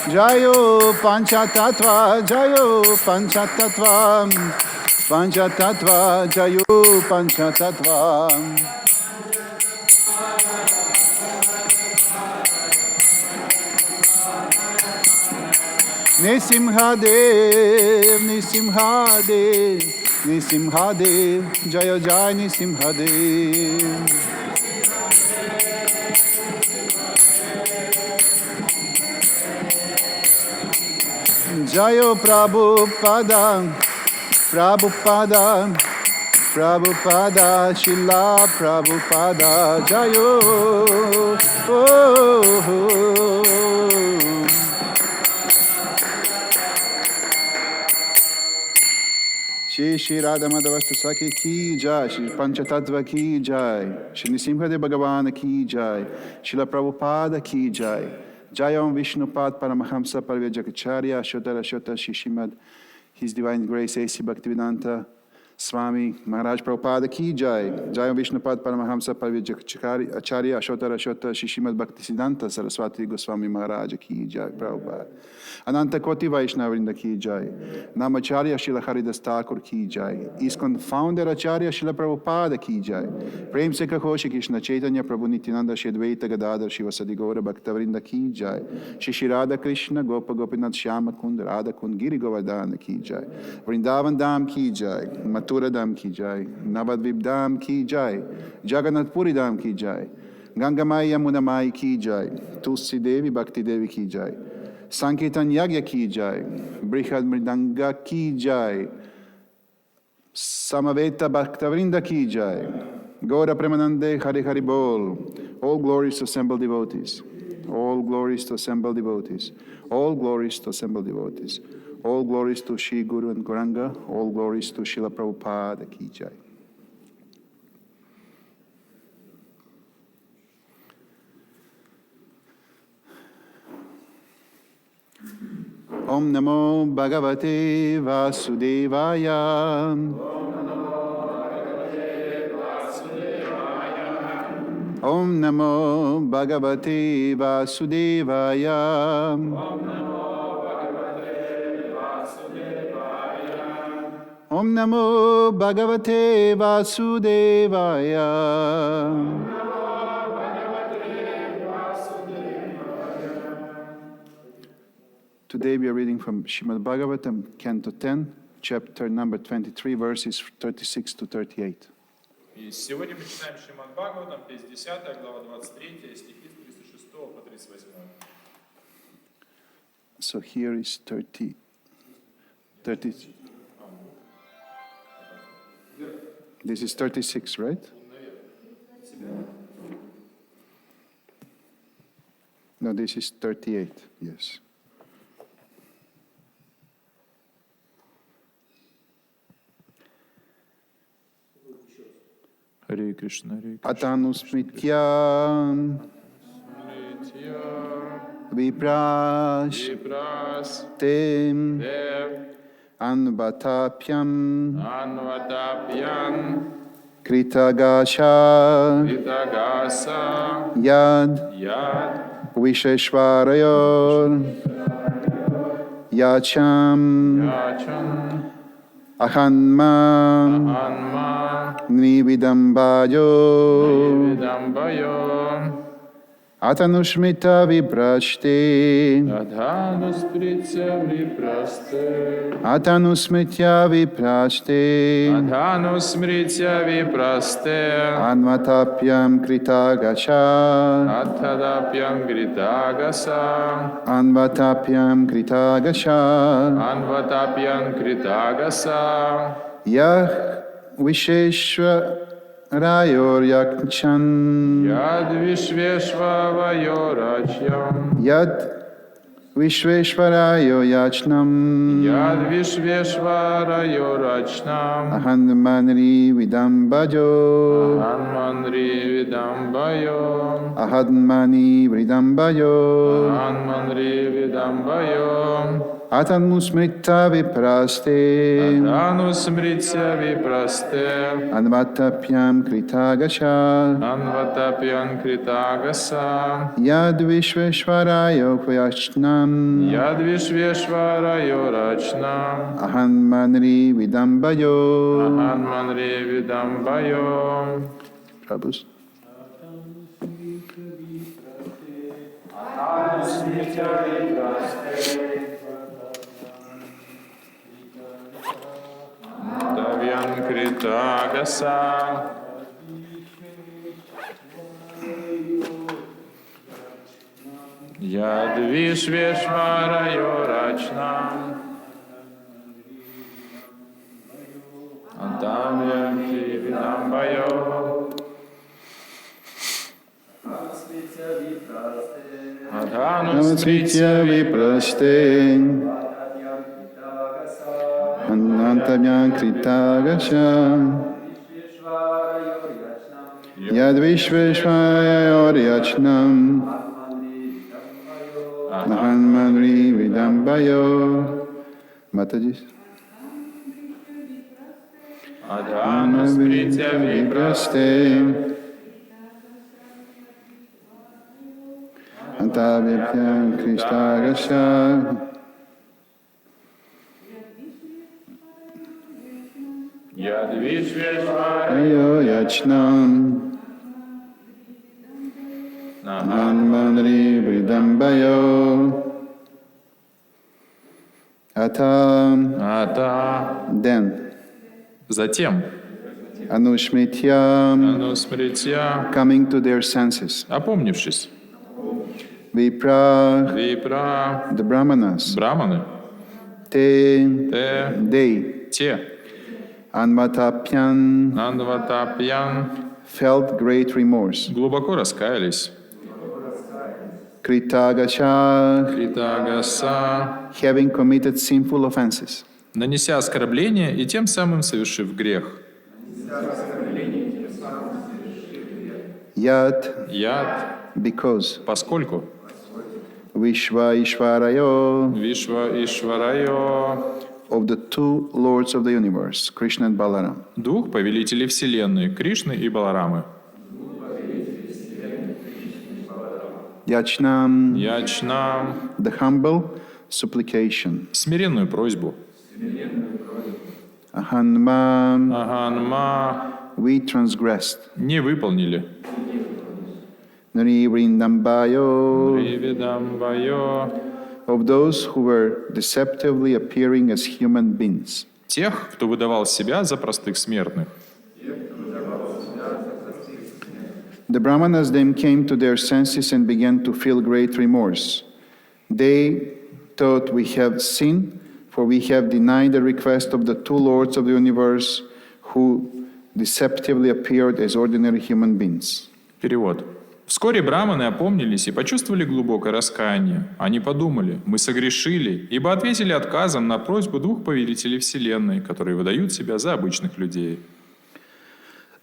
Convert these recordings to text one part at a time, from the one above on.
Jayo Panchatattva, Jayo Panchatattva, Panchatattva, Jayo Panchatattva. Nisimhadev, Nisimhadev, Nisimhadev, Jaya Jaya Nisimhadev. Jayo Prabhupada, Prabhupada, Prabhupada, Shila Prabhupada, Jayo. Shri Radha Madhavasta Saki ki jai, Shri Panchatattva ki jai, Shri Nisimhadev Bhagavan ki jai, Shila Prabhupada ki jai, Jayam Vishnupad Paramahamsa Parvyajakacharya Ashotara Shri Shrimad, His Divine Grace A.C. Bhaktivedanta Swami Maharaj Prabhupada ki jai, Jayam Vishnupad Paramahamsa Parvyajakacharya Ashotara Shri Shrimad Bhaktisiddhanta Saraswati Goswami Maharaj ki jai, Prabhupada. Ananta Koti Vaishnavrinda ki jai, Namacharya Srila Haridas Thakur ki jai, ISKCON Founder Acharya Srila Prabhupada ki jai, Prem Se Kaho Shri Krishna Chaitanya Prabhu Nityananda Shri Advaita Gadadhar Shivasadi Gaura Bhaktavrinda ki jai, Shri Radha Krishna Gopa Gopinath Shyama Kund Radha Kund Giri Govardhana ki jai, Vrindavan Dham ki jai, Mathura Dham ki jai, Navadvip Dham ki jai, Jagannath Puri Dham ki jai, Gangamai Yamuna Mai ki jai, Tulsi Devi Bhakti Devi ki jai, Sankirtan Yagya ki jai, Brihad Mridanga ki jai, Samaveta Bhaktavrinda ki jai, Gaura Premanande Hari Hari Bol. All glories to assembled devotees. All glories to assembled devotees. All glories to assembled devotees. All glories to Shri Guru and Gauranga. All glories to Srila Prabhupada ki jai. Om Namo Bhagavate Vasudevaya. Om Namo Bhagavate Vasudevaya. Om Namo Bhagavate Vasudevaya. Today we are reading from Shrimad Bhagavatam, Canto 10, chapter number 23, verses 36 to 38. И сегодня мы читаем Шримад Бхагаватам, 10 глава 23, стихи с 36 по 38. So here is 30. This is 36, right? No, this is 38, yes. Харе Кришна, Харе Кришна. Атанусмитьям Vipras Tem Anvatapyam Kritagasha Yad Visheshvarayor Yacham Ahanma Nividambayo Atanushmita viprashte Atanusmitya vipraste Anvatapyam kritagasa Anvatapyam kritagasa Yah Visheshva Rayor Yakchan Yad Vishveshvarayorachyam Yad Vishveshvarayo Yachnam Yad Vishveshvarayorachnam Ahanmanri Vidambajo Ahanmanri Vidambayo Ahadmani Vidambayo Ahanmanri Vidambayo Atanusmrita vipraste. Анусмритя випрасте. Anvatapyam kritagasha. Анватапьян критагаса. Yad Vishveshwarayo Vyachnam. Ядвишвешвара йорачнам. Ahanmanri Vidambayo. Аханманри видамбайо. Prabhus. Давьян критагаса. Ядвишвешвара йорачнам. Давьян видамбайо. Namaskritya vipraste. Anantamyam kritagasha. Yad Vishveshwarayoryachnam. Mahanmadri Vidambayo. Mataji. Адханусмритя випрасте. Antavipyam Krishtagasha. Ядвишвешвара Ayoyachnam. Mahanmadri Vidambayo. Atam. Ата. Then. Затем Anushmityam. анусмритя, Coming to their senses. опомнившись, Vipra. випра, The Brahmanas. браманы, Te. те, They. те, Anvatapyan. нандватапьян, Felt great remorse. глубоко раскаялись, Kritagasha. критагаса, Having committed sinful offenses. нанеся оскорбление и тем самым совершив грех. Yat. Яд, Because. поскольку Vishva Ishvarayo. Вишва Ишварайо, Of the two lords of the universe, Krishna and Balaram. двух повелителей Вселенной, Кришны и Баларамы. Yachnam. Ячнам, The humble supplication. смиренную просьбу. Ahanma. Аганма, We transgressed. не выполнили. Nari Vrindambayo. Привидамбайо, Of those who were deceptively appearing as human beings. тех, кто выдавал себя за простых смертных. The Brahmanas then came to their senses and began to feel great remorse. They thought, we have sinned, for we have denied the request of the two lords of the universe who deceptively appeared as ordinary human beings. Перевод. Вскоре браманы опомнились и почувствовали глубокое раскаяние. Они подумали, мы согрешили, ибо ответили отказом на просьбу двух повелителей Вселенной, которые выдают себя за обычных людей.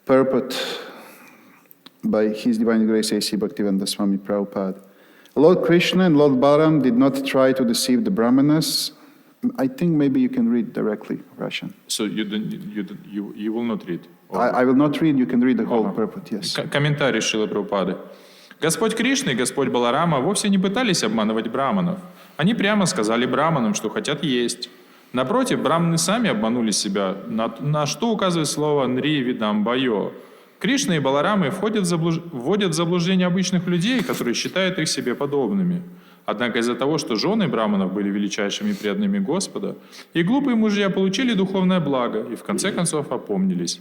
Purport by His Divine Grace A.C. Bhaktivedanta Swami Prabhupada. Lord Krishna and Lord Balaram did not try to deceive the Brahmanas. I think maybe you can read directly Russian. So you will not read. I will not read, you can read the whole purport, yes. Комментарий Шрилы Прабхупады. Господь Кришна и Господь Баларама вовсе не пытались обманывать браманов. Они прямо сказали браманам, что хотят есть. Напротив, браманы сами обманули себя, на что указывает слово «нри видамбайо». Кришна и Баларамы вводят в заблуждение обычных людей, которые считают их себе подобными. Однако из-за того, что жены браманов были величайшими преданными Господа, и глупые мужья получили духовное благо и в конце концов опомнились.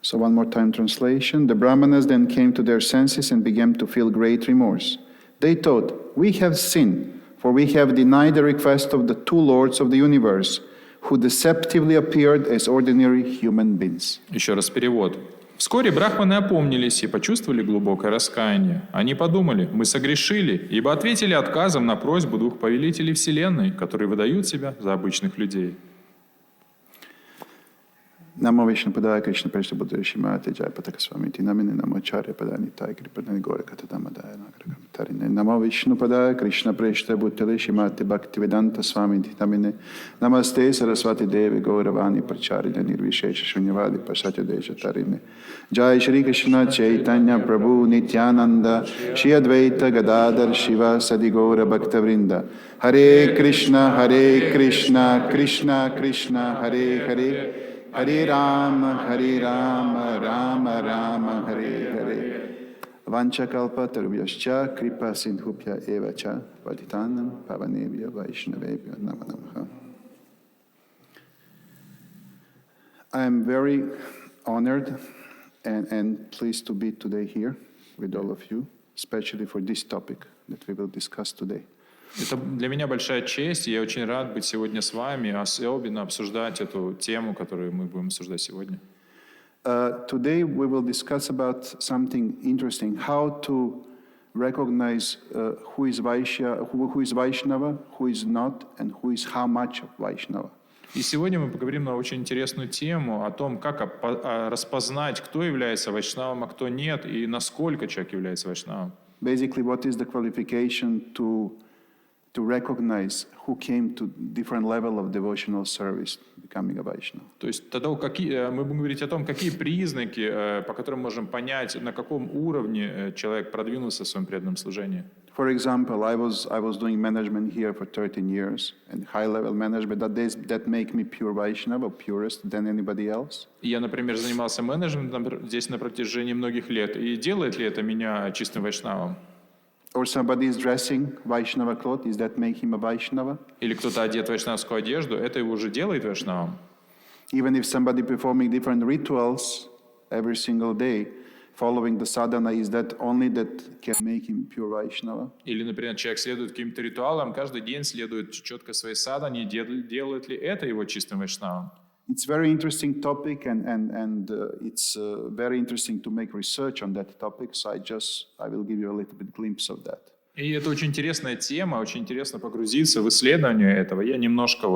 So one more time translation. The Brahmanas then came to their senses and began to feel great remorse. They thought, we have sinned, for we have denied the request of the two lords of the universe, who deceptively appeared as ordinary human beings. Еще раз перевод. Вскоре брахманы опомнились и почувствовали глубокое раскаяние. Они подумали, мы согрешили, ибо ответили отказом на просьбу двух повелителей Вселенной, которые выдают себя за обычных людей. Namo Vishnu Padaya Krishna Preshta Buddha Shimate Jai Pataka Swamiti Namine Namo Acharya Padaya Nitai Kripadani Gora Katadamadaya Nagarakatarine Namo Vishnu Padaya Krishna Preshta Buddha Shimate Bhaktivedanta Swamiti Namine Namaste Saraswati Devi Gauravani Pracharine Nirvishesha Shunyavadi Pasatya Desha Tarine Jai Shri Krishna Chaitanya Prabhu Nityananda Shri Advaita Gadadhar Shiva Sadi Gaura Bhaktavrinda Hare Krishna Krishna Krishna Hare Hare Hare Rama, Rama Rama, Hare Hare. Vanchakalpa tarubhyascha kripa sindhubhya evacha patitanam pavanebhya vaishnavebhya namo namaha. I am very honored and pleased to be today here with all of you, especially for this topic that we will discuss today. Это для меня большая честь, и я очень рад быть сегодня с вами, особенно обсуждать эту тему, которую мы будем обсуждать сегодня. Today we will discuss about something interesting: how to recognize who is Vaishnava, who is not, and who is how much of Vaishnava. И сегодня мы поговорим на очень интересную тему о том, как распознать, кто является вайшнавом, а кто нет, и насколько человек является вайшнавом. Basically, what is the qualification to recognize who came to different level of devotional service, becoming a Vaishnava. То есть мы будем говорить о том, какие признаки, по которым можем понять, на каком уровне человек продвинулся в своем преданном служении. For example, I was doing management here for 13 years, and high-level management that make me pure Vaishnava, purest than anybody else. Я, например, занимался менеджментом здесь на протяжении многих лет, и делает ли это меня чистым вайшнавом? Or somebody is dressing Vaishnava clothes, does that make him a Vaishnava? Или кто-то одет в вайшнавскую одежду, это его уже делает вайшнавом. Even if somebody performing different rituals every single day, following the sadhana, is that only that can make him pure Vaishnava? Или, например, человек следует каким-то ритуалам, каждый день следует четко своей садхане, делает ли это его чистым вайшнавом? It's very interesting topic, and it's very interesting to make research on that topic. So I will give you a little bit glimpse of that. И это очень интересная тема, очень интересно погрузиться в исследование этого. Я немножко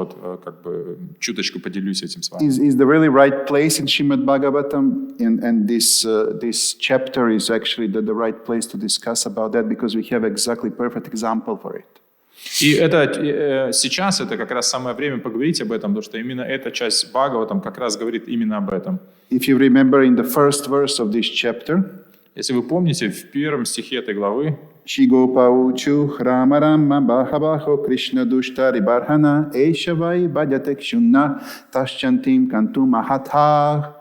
чуточку поделюсь этим с вами. Is the really right place in Shrimad Bhagavatam, and this chapter is actually the right place to discuss about that, because we have exactly perfect example for it. И сейчас это как раз самое время поговорить об этом, потому что именно эта часть Бхагаватам как раз говорит именно об этом. If you remember in the first verse of this chapter, если вы помните, в первом стихе этой главы, Shigopa uchu Rama Rama Bhabaho Krishna Dushtari Barhana Eshavai Bhajatek Shunna Taschantim Kantu Mahatha.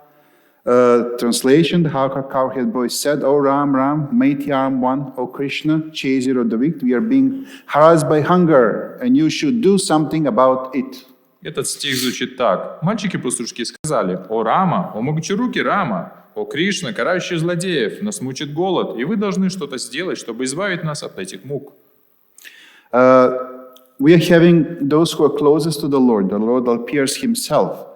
Translation: the cowhead boy said, "O Ram, mighty arm one, O Krishna, chaser of the wicked, we are being harassed by hunger, and you should do something about it." Этот стих звучит так. Мальчики-пастушки сказали: «О Рама, о могучерукий Рама, о Кришна, карающий злодеев, нас мучит голод, и вы должны что-то сделать, чтобы избавить нас от этих мук». We are having those who are closest to the Lord. The Lord appears Himself.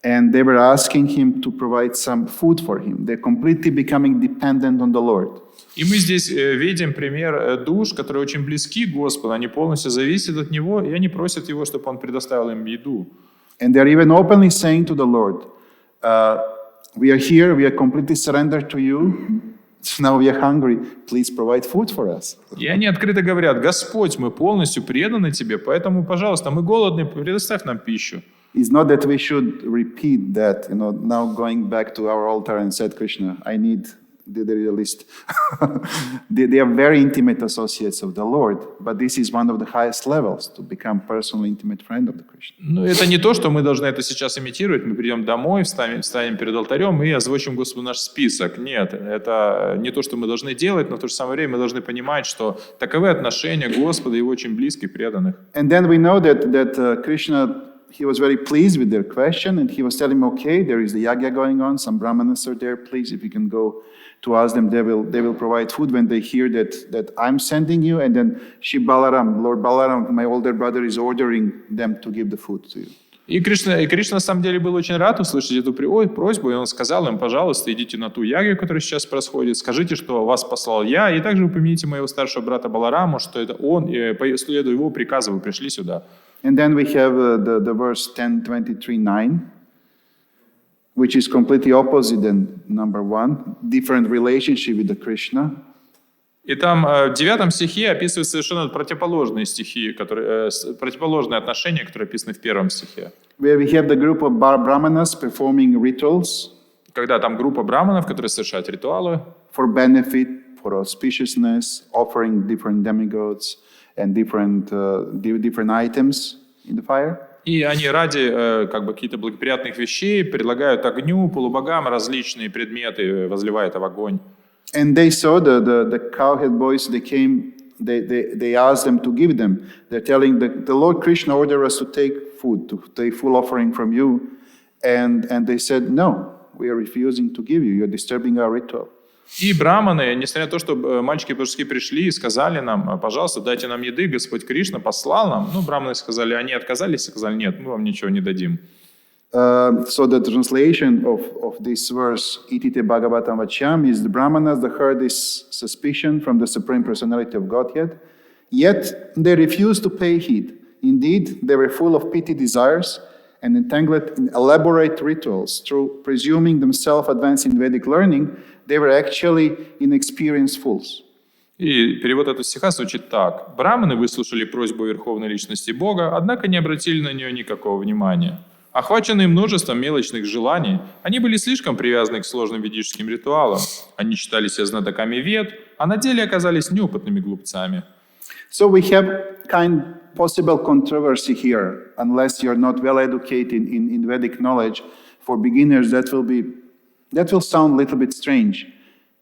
And they were asking him to provide some food for him. They're completely becoming dependent on the Lord. И мы здесь видим пример душ, которые очень близки к Господу. Они полностью зависят от Него, и они просят Его, чтобы Он предоставил им еду. And they're even openly saying to the Lord, "We are here. We are completely surrendered to you. Now we are hungry. Please provide food for us." И они открыто говорят: «Господь, мы полностью преданы Тебе, поэтому, пожалуйста, мы голодны, предоставь нам пищу». It's not that we should repeat that, now going back to our altar and said, Krishna, I need the list. They are very intimate associates of the Lord, but this is one of the highest levels, to become personally intimate friend of the Krishna. Ну, это не то, что мы должны это сейчас имитировать. Мы придем домой, встанем перед алтарем и озвучим Господу наш список. Нет, это не то, что мы должны делать, но в то же самое время мы должны понимать, что таковы отношения Господа и Его очень близких преданных. And then we know that Krishna, he was very pleased with their question, and he was telling them, okay, there is the yagya going on, some brahmanas are there, please, if you can go to ask them, they will provide food when they hear that I'm sending you. And then Lord Balaram, my older brother, is ordering them to give the food to you. И Кришна на самом деле был очень рад услышать эту просьбу, и он сказал им: пожалуйста, идите на ту ягью, которая сейчас происходит, скажите, что вас послал я, и также упомяните моего старшего брата Балараму, что это он, и следуя его приказу вы пришли сюда. And then we have the verse 10:23:9, which is completely opposite than number 1, different relationship with the Krishna. И там в 9 стихе описываются совершенно противоположные стихи, противоположные отношения, которые описаны в 1 стихе. Where we have the group of brahmanas performing rituals. Когда там группа браманов, которые совершают ритуалы. For benefit, for auspiciousness, offering different demigods and different items in the fire. И они ради каких-то благоприятных вещей предлагают огню, полубогам различные предметы, возливая это в огонь. And they saw the cowhead boys, they came, they asked them to give them. They're telling the Lord Krishna ordered us to take food, to take full offering from you. And they said, no, we are refusing to give you. You're disturbing our ritual. И браманы, несмотря на то, что мальчики божеские пришли и сказали нам, пожалуйста, дайте нам еды, Господь Кришна послал нам. Ну, браманы сказали, они отказались, сказали, нет, мы вам ничего не дадим. So the translation of this verse, Itite Bhagavatam Vachyam, is the Brahmanas that heard this suspicion from the Supreme Personality of Godhead, yet they refused to pay heed. Indeed, they were full of petty desires and entangled in elaborate rituals. Through presuming themselves advanced in Vedic learning, they were actually inexperienced fools. И перевод этого стиха звучит так. Браманы выслушали просьбу Верховной Личности Бога, однако не обратили на нее никакого внимания. Охваченные множеством мелочных желаний, они были слишком привязаны к сложным ведическим ритуалам. Они считали себя знатоками вед, а на деле оказались неопытными глупцами. So we have possible controversy here, unless you're not well educated in Vedic knowledge. For beginners, that will sound a little bit strange.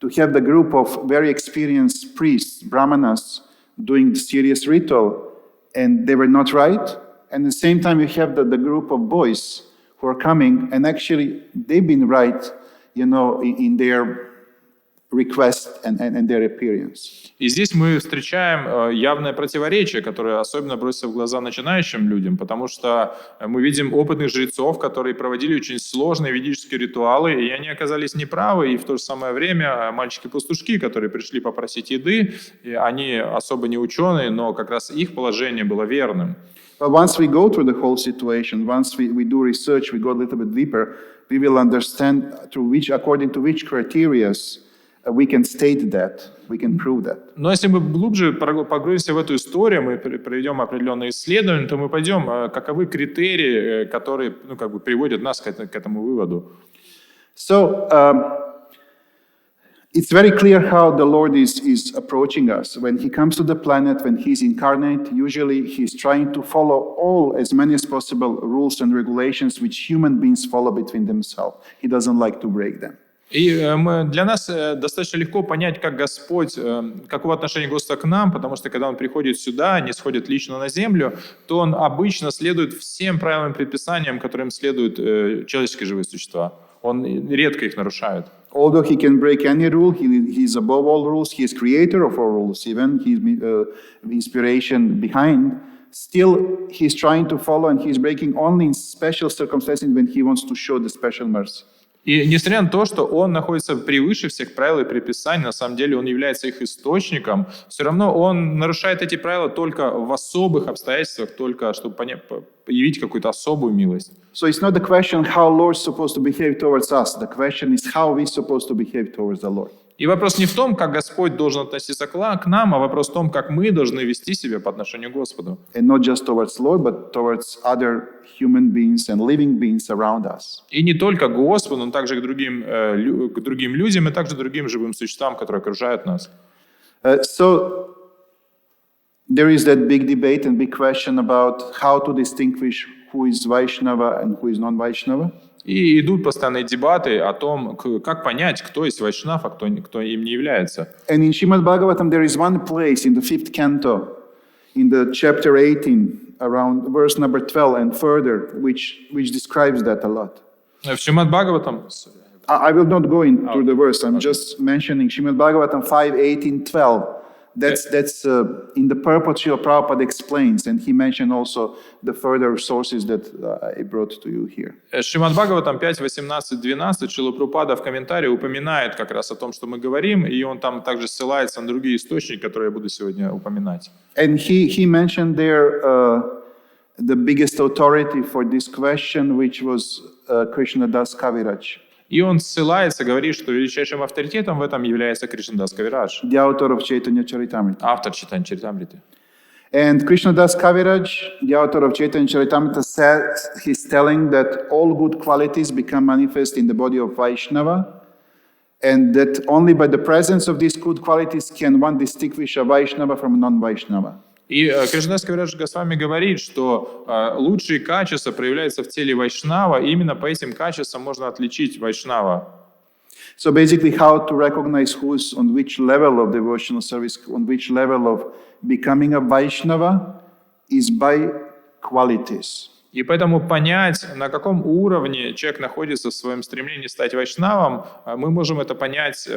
To have the group of very experienced priests, brahmanas, doing the serious ritual, and they were not right. And at the same time, you have the group of boys who are coming, and actually they've been right, in their request and their appearance. И здесь мы встречаем явное противоречие, которое особенно бросится в глаза начинающим людям, потому что мы видим опытных жрецов, которые проводили очень сложные ведические ритуалы, и они оказались неправы, и в то же самое время мальчики-пастушки, которые пришли попросить еды, и они особо не ученые, но как раз их положение было верным. But once we go through the whole situation, once we do research, we go a little bit deeper, we will understand according to which criteria we can state that, we can prove that. Но если мы глубже погрузимся в эту историю, мы проведем определенные исследования, то мы пойдем, каковы критерии, которые приводят нас к этому выводу. So, it's very clear how the Lord is approaching us. When He comes to the planet, when He's incarnate, usually He's trying to follow as many as possible rules and regulations which human beings follow between themselves. He doesn't like to break them. И для нас достаточно легко понять, как Господь, какого отношения Господа к нам, потому что когда Он приходит сюда, не сходит лично на землю, то Он обычно следует всем правилам и предписаниям, которым следуют человеческие живые существа. Он редко их нарушает. Although He can break any rule, He is above all rules, He is creator of all rules, even He is the inspiration behind, still He's trying to follow and He's breaking only in special circumstances when He wants to show the special mercy. И несмотря на то, что он находится превыше всех правил и предписаний, на самом деле он является их источником, все равно он нарушает эти правила только в особых обстоятельствах, только чтобы явить какую-то особую милость. So it's not the question how Lord is supposed to behave towards us. The question is how we supposed to behave towards the Lord. И вопрос не в том, как Господь должен относиться к нам, а вопрос в том, как мы должны вести себя по отношению к Господу. And not just towards Lord, but towards other human beings and living beings around us. И не только к Господу, но также к другим людям и также другим живым существам, которые окружают нас. So there is that big debate and big question about how to distinguish who is Vaishnava and who is non-Vaishnava. И идут постоянные дебаты о том, как понять, кто есть вайшнав, а кто им не является. And in Shrimad Bhagavatam there is one place in the 5th canto, in the chapter 18, around verse number 12 and further, which describes that a lot. В Шримад Бхагаватам... I will not go into the verse. I'm just mentioning Shrimad Bhagavatam 5:18-12. That's in the purport Srila Prabhupada explains, and he mentioned also the further sources that I brought to you here. Шримад Бхагаватам 5:18-12 Шрила Прабхупада в комментарии упоминает как раз о том, что мы говорим, и он там также ссылается на другие источники, которые я буду сегодня упоминать. And he mentioned there the biggest authority for this question, which was Krishna Das Kaviraj. И он ссылается, говорит, что величайшим авторитетом в этом является Кришнадас Кавирадж, The author of Chaitanya Charitamrita. автор Чайтанья Чаритамриты. And Krishna Das Kaviraj, the author of Chaitanya Charitamrita, says he's telling that all good qualities become manifest in the body of Vaishnava, and that only by the presence of these good qualities can one distinguish a Vaishnava from a non-Vaishnava. И Кришнадас Кавирадж Госвами говорит, что лучшие качества проявляются в теле Вайшнава, и именно по этим качествам можно отличить Вайшнава. So basically, how to recognize who's on which level of devotional service, on which level of becoming a Vaishnava, is by qualities. И поэтому понять, на каком уровне человек находится в своем стремлении стать вайшнавом, мы можем это понять,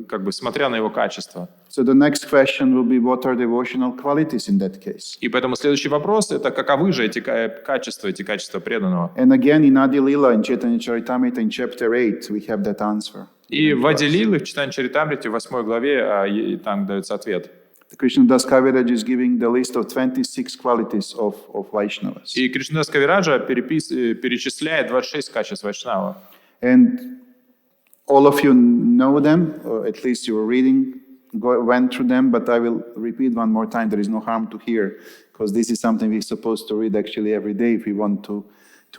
как бы смотря на его качества. So the next question will be, what are devotional qualities in that case? И поэтому следующий вопрос — это каковы же эти качества преданного. And again, in Adi Lila, in Chaitanya Charitamrita, in chapter 8, we have that answer. И в Ади Лилы, в Чайтанья Чаритамрите, в 8 главе, там дается ответ. Krishna Das Kaviraj is giving the list of 26 qualities of Vaishnavas. И Кришнадас Кавираджа перечисляет 26 качеств вайшнава. And all of you know them, or at least you were reading, went through them, but I will repeat one more time. There is no harm to hear, because this is something we're supposed to read actually every day if we want to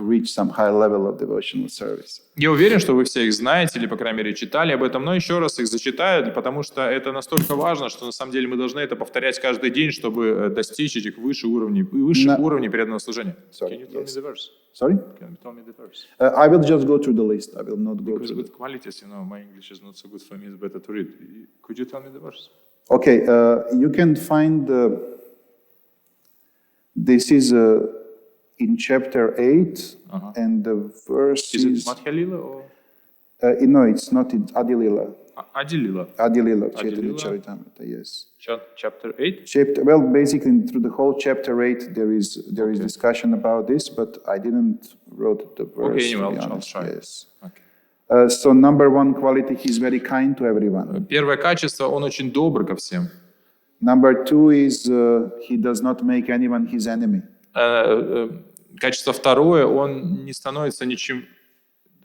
reach some high level of devotional service. Я уверен, что вы все их знаете, или, по крайней мере, читали об этом, но еще раз их зачитаю, потому что это настолько важно, что на самом деле мы должны это повторять каждый день, чтобы достичь этих высших уровней преданного служения. Can you tell me the verse? Sorry? Can you tell me the verse? I will just go through the list. I will not go Because through with qualities, you know, my English is not so good for me, it's better to read. Could you tell me the verse? Okay, you can find, this is in chapter 8, and the verse Is it Madhya Lila or? No, it's not in Adi Lila. Adi Lila. Adi Lila, Chaitanya Lila. Charitamrita, yes. Chapter 8? Well, basically through the whole chapter 8, there is discussion about this, but I didn't wrote the verse. Okay, anyway, I'll honest. try. Yes. Okay. So number one quality, he's very kind to everyone. Первое качество, он очень добр ко всем. Number two is he does not make anyone his enemy. Качество второе, он не становится ничем.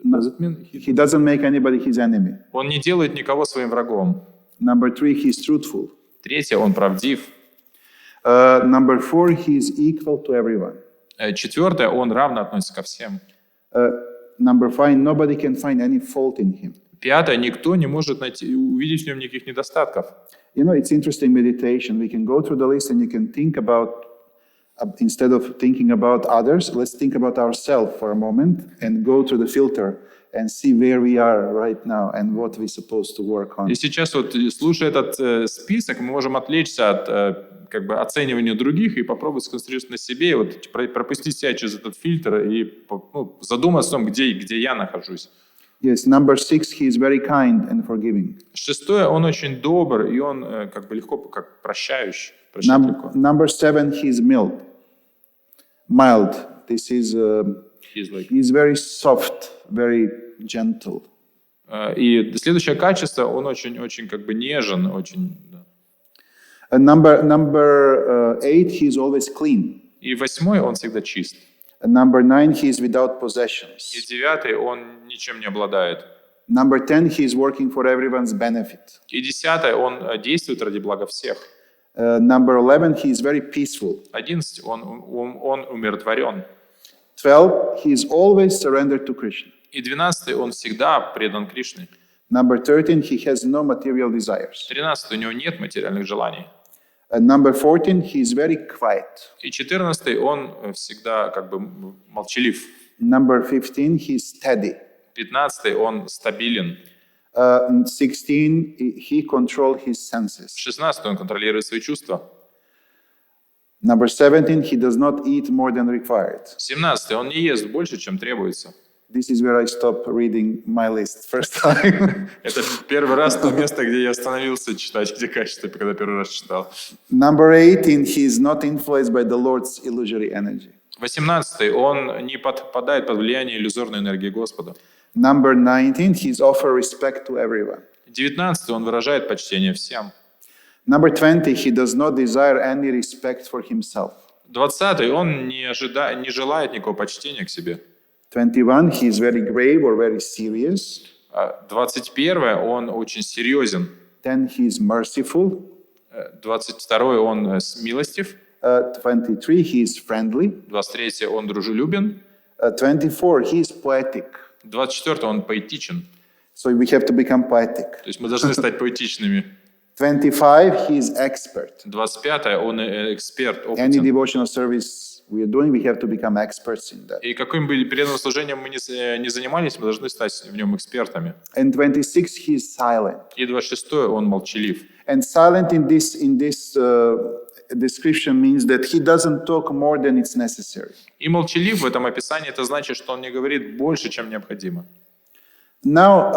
He doesn't make anybody his enemy. Он не делает никого своим врагом. Number three, he's truthful. Третье, он правдив. Number four, he's equal to everyone. Четвертое, он равно относится ко всем. Number five, nobody can find any fault in him. Пятое, никто не может увидеть в нем никаких недостатков. You know, it's interesting meditation. We can go through the list and you can think about, instead of thinking about others, let's think about ourselves for a moment and go through the filter and see where we are right now and what we're supposed to work on. И сейчас вот, слушая этот список, мы можем отвлечься от как бы оценивания других и попробовать сконцентрироваться на себе, вот, пропустить себя через этот фильтр и задуматься о том, где я нахожусь. Yes, number six, he is very kind and forgiving. Шестое, он очень добр, и он как бы легко, как прощающий. Легко. Number seven, he is mild. This is, he's very soft, very gentle. И следующее качество, он очень как бы нежен, очень. Да. Number eight, he is always clean. И восьмой, он всегда чист. Number nine, he is without possessions. И девятый, он ничем не обладает. Number 10, he is working for everyone's benefit. И десятое, он действует ради блага всех. Number 11, he is very peaceful. 11, он умиротворен. 12, he is always surrendered to Krishna. И 12, он всегда предан Кришне. Number 13, he has no material desires. 13, у него нет материальных желаний. Number 14, he is very quiet. И 14, он всегда как бы молчалив. Number 15, he is steady. 15, он стабилен. 16, he controls his senses. 16, он контролирует свои чувства. Number 17, he does not eat more than required. 17, он не ест больше, чем требуется. This is where I stopped reading my list first time. Это первый раз то место, где я остановился читать эти качества, когда первый раз читал. Number 18, he is not influenced by the Lord's illusory energy. 18, он не подпадает под влияние иллюзорной энергии Господа. Number 19, he is offer respect to everyone. 19, он выражает почтение всем. Number 20, he does not desire any respect for himself. 20-й, он не желает никакого почтения к себе. 21, he is very grave or very serious. 21-й, он очень серьезен. Then he is merciful. 22-й, он милостив. 23, he is friendly. 23-й, он дружелюбен. 24, he is poetic. 24-й, он поэтичен. So we have to become poetic. То есть мы должны стать поэтичными. 25, he is expert. 25-й, он эксперт, Any опытен. devotional service we are doing, we have to become experts in that. И каким бы преданным служением мы не занимались, мы должны стать в нем экспертами. And 26, he is silent. И 26-й, он молчалив. And silent in this description means that he doesn't talk more than it's necessary. И молчалив в этом описании, это значит, что он не говорит больше, чем необходимо. Now,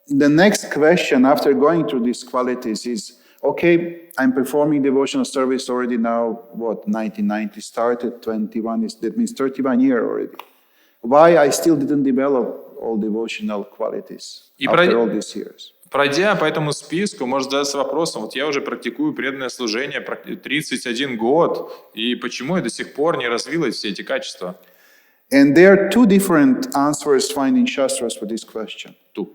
the next question after going through these qualities is, okay, I'm performing devotional service already now, 1990 started, 21 is, that means 31 years already. Why I still didn't develop all devotional qualities after all these years? Пройдя по этому списку, можно задаться вопросом, вот я уже практикую преданное служение 31 год, и почему я до сих пор не развилась все эти качества? And there are two different answers found in Shastras for this question. Two.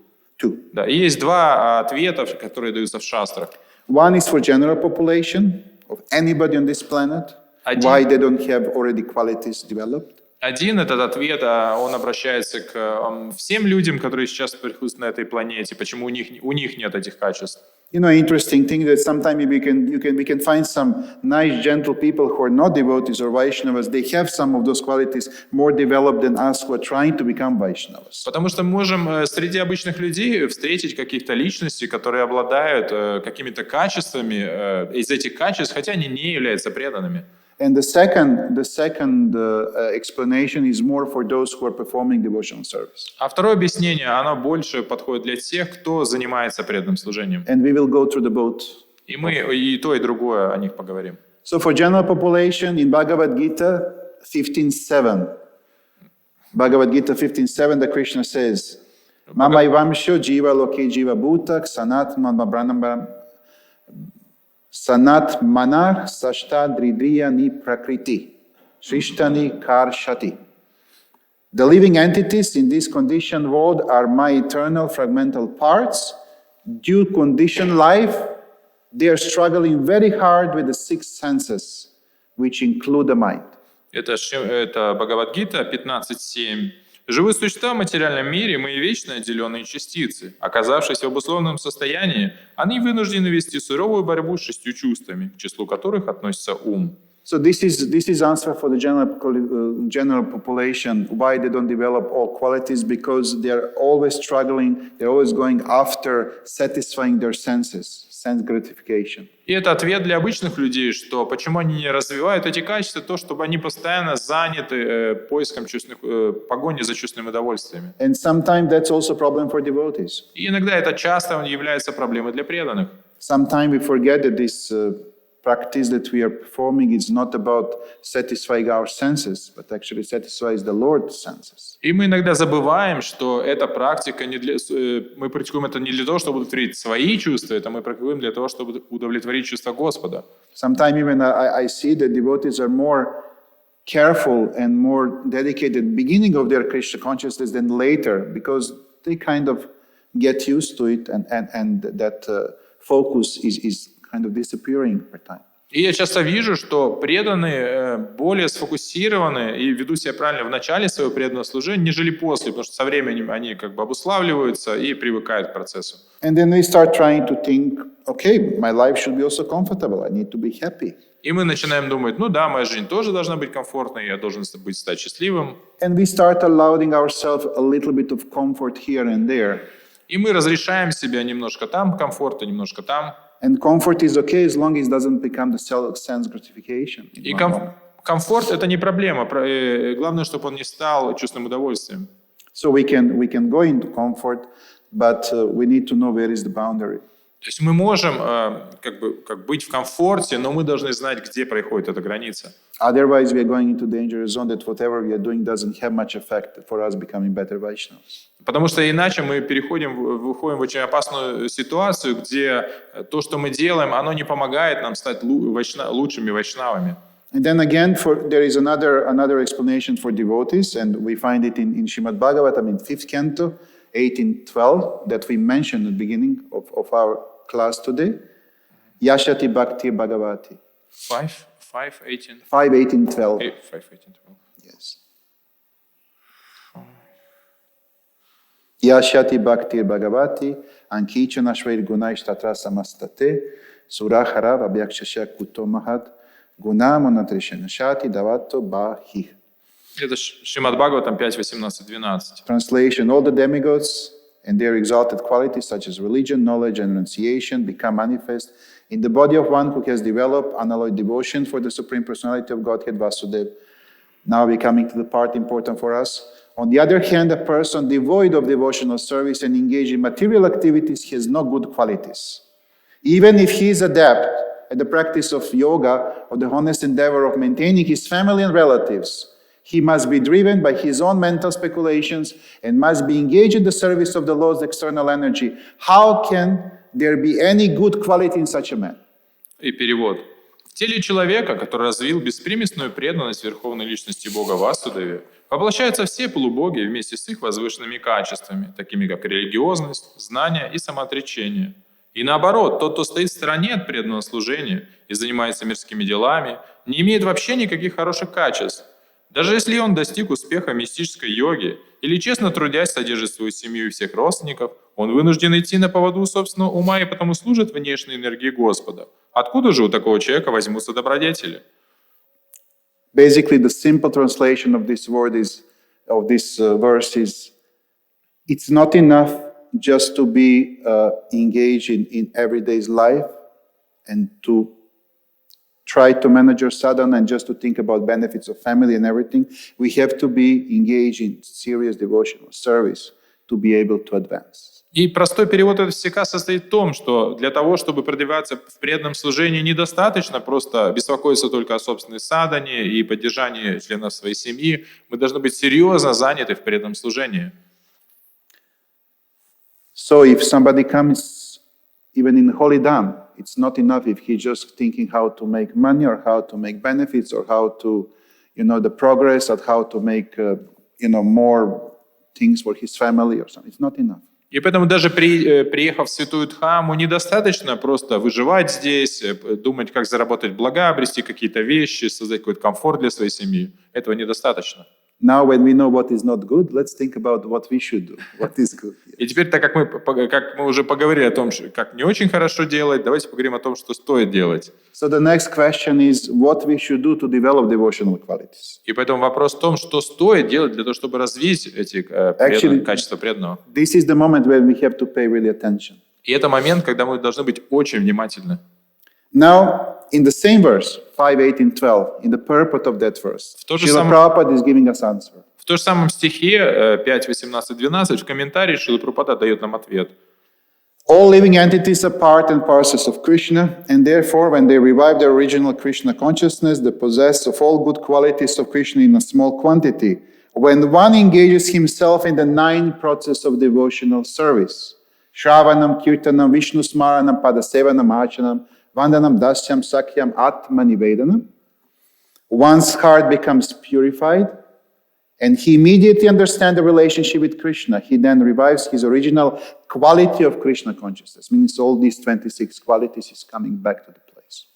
Да, и есть два ответа, которые даются в шастрах. One is for general population of anybody on this planet, why they don't have already qualities developed. Один этот ответ, он обращается к всем людям, которые сейчас присутствуют на этой планете, почему у них нет этих качеств. You know, interesting thing that sometimes we can find some nice, gentle people who are not devotees or Vaishnavas. They have some of those qualities more developed than us who are trying to become Vaishnavas. Потому что мы можем среди обычных людей встретить каких-то личностей, которые обладают какими-то качествами из этих качеств, хотя они не являются преданными. And the second explanation is more for those who are performing devotional service. А второе объяснение, оно больше подходит для тех, кто занимается преданным служением. And we will go through the both. И мы и то, и другое о них поговорим. So for general population, in Bhagavad Gita 15.7, the Krishna says, Mama ivamsho jiva loke jiva bhutak sanat manabranam Sanat manar sashta dridriya ni prakriti, srishtani karshati. The living entities in this conditioned world are my eternal fragmental parts. Due conditioned life, they are struggling very hard with the six senses, which include the mind. Это Бхагават-гита 15.7. Живые существа в материальном мире – мы вечно отделенные частицы. Оказавшись в обусловленном состоянии, они вынуждены вести суровую борьбу с 6 чувствами, к числу которых относится ум. So this is answer for the general population, why they don't develop all qualities, because they're always struggling, they're always going after satisfying their senses, sense gratification. И это ответ для обычных людей, что почему они не развивают эти качества, то, чтобы они постоянно заняты поиском погони за чувственными удовольствиями. And sometimes that's also a problem for devotees. И иногда это часто является проблемой для преданных. Sometimes we forget that this practice that we are performing is not about satisfying our senses, but actually satisfies the Lord's senses. И мы иногда забываем, что эта практика мы практикуем это не для того, чтобы удовлетворить свои чувства, это мы практикуем для того, чтобы удовлетворить чувства Господа. Sometimes even I see that devotees are more careful and more dedicated at the beginning of their Krishna consciousness than later, because they kind of get used to it, and that focus is kind of disappearing over time. И я часто вижу, что преданные более сфокусированы и ведут себя правильно в начале своего преданного служения, нежели после, потому что со временем они как бы обуславливаются и привыкают к процессу. And then we start trying to think, okay, my life should be also comfortable. I need to be happy. И мы начинаем думать, ну да, моя жизнь тоже должна быть комфортной, я должен стать счастливым. And we start allowing ourselves a little bit of comfort here and there. И мы разрешаем себе немножко там комфорта, немножко там. And comfort is okay as long as it doesn't become the sense gratification. И комфорт это не проблема, главное, чтобы он не стал чувственным удовольствием. So we can go into comfort, but we need to know where is the boundary. То есть мы можем как быть в комфорте, но мы должны знать, где проходит эта граница. Otherwise, we are going into dangerous zone that whatever we are doing doesn't have much effect for us becoming better Vaishnavas. Потому что иначе мы выходим в очень опасную ситуацию, где то, что мы делаем, оно не помогает нам стать лучшими вайшнавами. And then again, there is another explanation for devotees, and we find it in Shrimad Bhagavatam in 5th canto, 18:12, that we mentioned at the beginning of our class today. Yashati Bhakti Bhagavati. 5:18. 5:18:12. 5:18:12. Yes. Yashati Bhakti Bhagavati, Ankichana Shvair Gunaish Tatra Samastate, Surahara Vabhyakshasya Kuto Mahad, Gunamonatrishan Shati Davato Bahi. Это Шримад Бхагаватам 5:18-12. Translation: all the demigods and their exalted qualities such as religion, knowledge, and renunciation become manifest in the body of one who has developed unalloyed devotion for the Supreme Personality of Godhead Vasudeva. Now we're coming to the part important for us. On the other hand, a person devoid of devotional service and engaged in material activities has no good qualities. Even if he is adept at the practice of yoga or the honest endeavor of maintaining his family and relatives, he must be driven by his own mental speculations and must be engaged in the service of the Lord's external energy. How can there be any good quality in such a man? И перевод. В теле человека, который развил беспримесную преданность Верховной Личности Бога Васудеве, воплощаются все полубоги вместе с их возвышенными качествами, такими как религиозность, знание и самоотречение. И наоборот, тот, кто стоит в стороне от преданного служения и занимается мирскими делами, не имеет вообще никаких хороших качеств. Даже если он достиг успеха в мистической йоге или честно трудясь содержит свою семью и всех родственников, он вынужден идти на поводу собственного ума и потому служит внешней энергии Господа. Откуда же у такого человека возьмутся добродетели? Basically, the simple translation of this verse is, it's not enough just to be engaged in everyday's life and to try to manage your sadhana and just to think about benefits of family and everything. We have to be engaged in serious devotional service to be able to advance. И простой перевод этого стиха состоит в том, что для того, чтобы продвигаться в преданном служении, недостаточно просто беспокоиться только о собственной садхане и поддержании членов своей семьи. Мы должны быть серьезно заняты в преданном служении. So if somebody comes even in holy dham, it's not enough if he's just thinking how to make money or how to make benefits or how to, the progress or how to make, more things for his family or something. It's not enough. И поэтому даже приехав в Святую Дхамму, недостаточно просто выживать здесь, думать, как заработать блага, обрести какие-то вещи, создать какой-то комфорт для своей семьи. Этого недостаточно. Now, when we know what is not good, let's think about what we should do, what is good. Yes. И теперь, так как мы уже поговорили о том, как не очень хорошо делать, давайте поговорим о том, что стоит делать. So the next question is what we should do to develop devotional qualities. И поэтому вопрос в том, что стоит делать для того, чтобы развить эти качества преданного. This is the moment when we have to pay really attention. И это момент, когда мы должны быть очень внимательны. Now, in the same verse, 5:18-12, in the purport of that verse, Srila Prabhupada is giving us answer. В том же самом стихе 5:18-12 в комментарии Шрила Прабхупада дает нам ответ. All living entities are part and parcels of Krishna, and therefore, when they revive their original Krishna consciousness, they possess of all good qualities of Krishna in a small quantity. When one engages himself in the 9 process of devotional service, Shravanam, Kirtanam, Vishnu Smaranam, Padasevanam, Archanam, Vandanam, Dasyam, Sakyam, Atma Nivedanam, one's heart becomes purified, and he immediately understands the relationship with Krishna. He then revives his original quality of Krishna consciousness. Means all these 26 qualities is coming back to the place.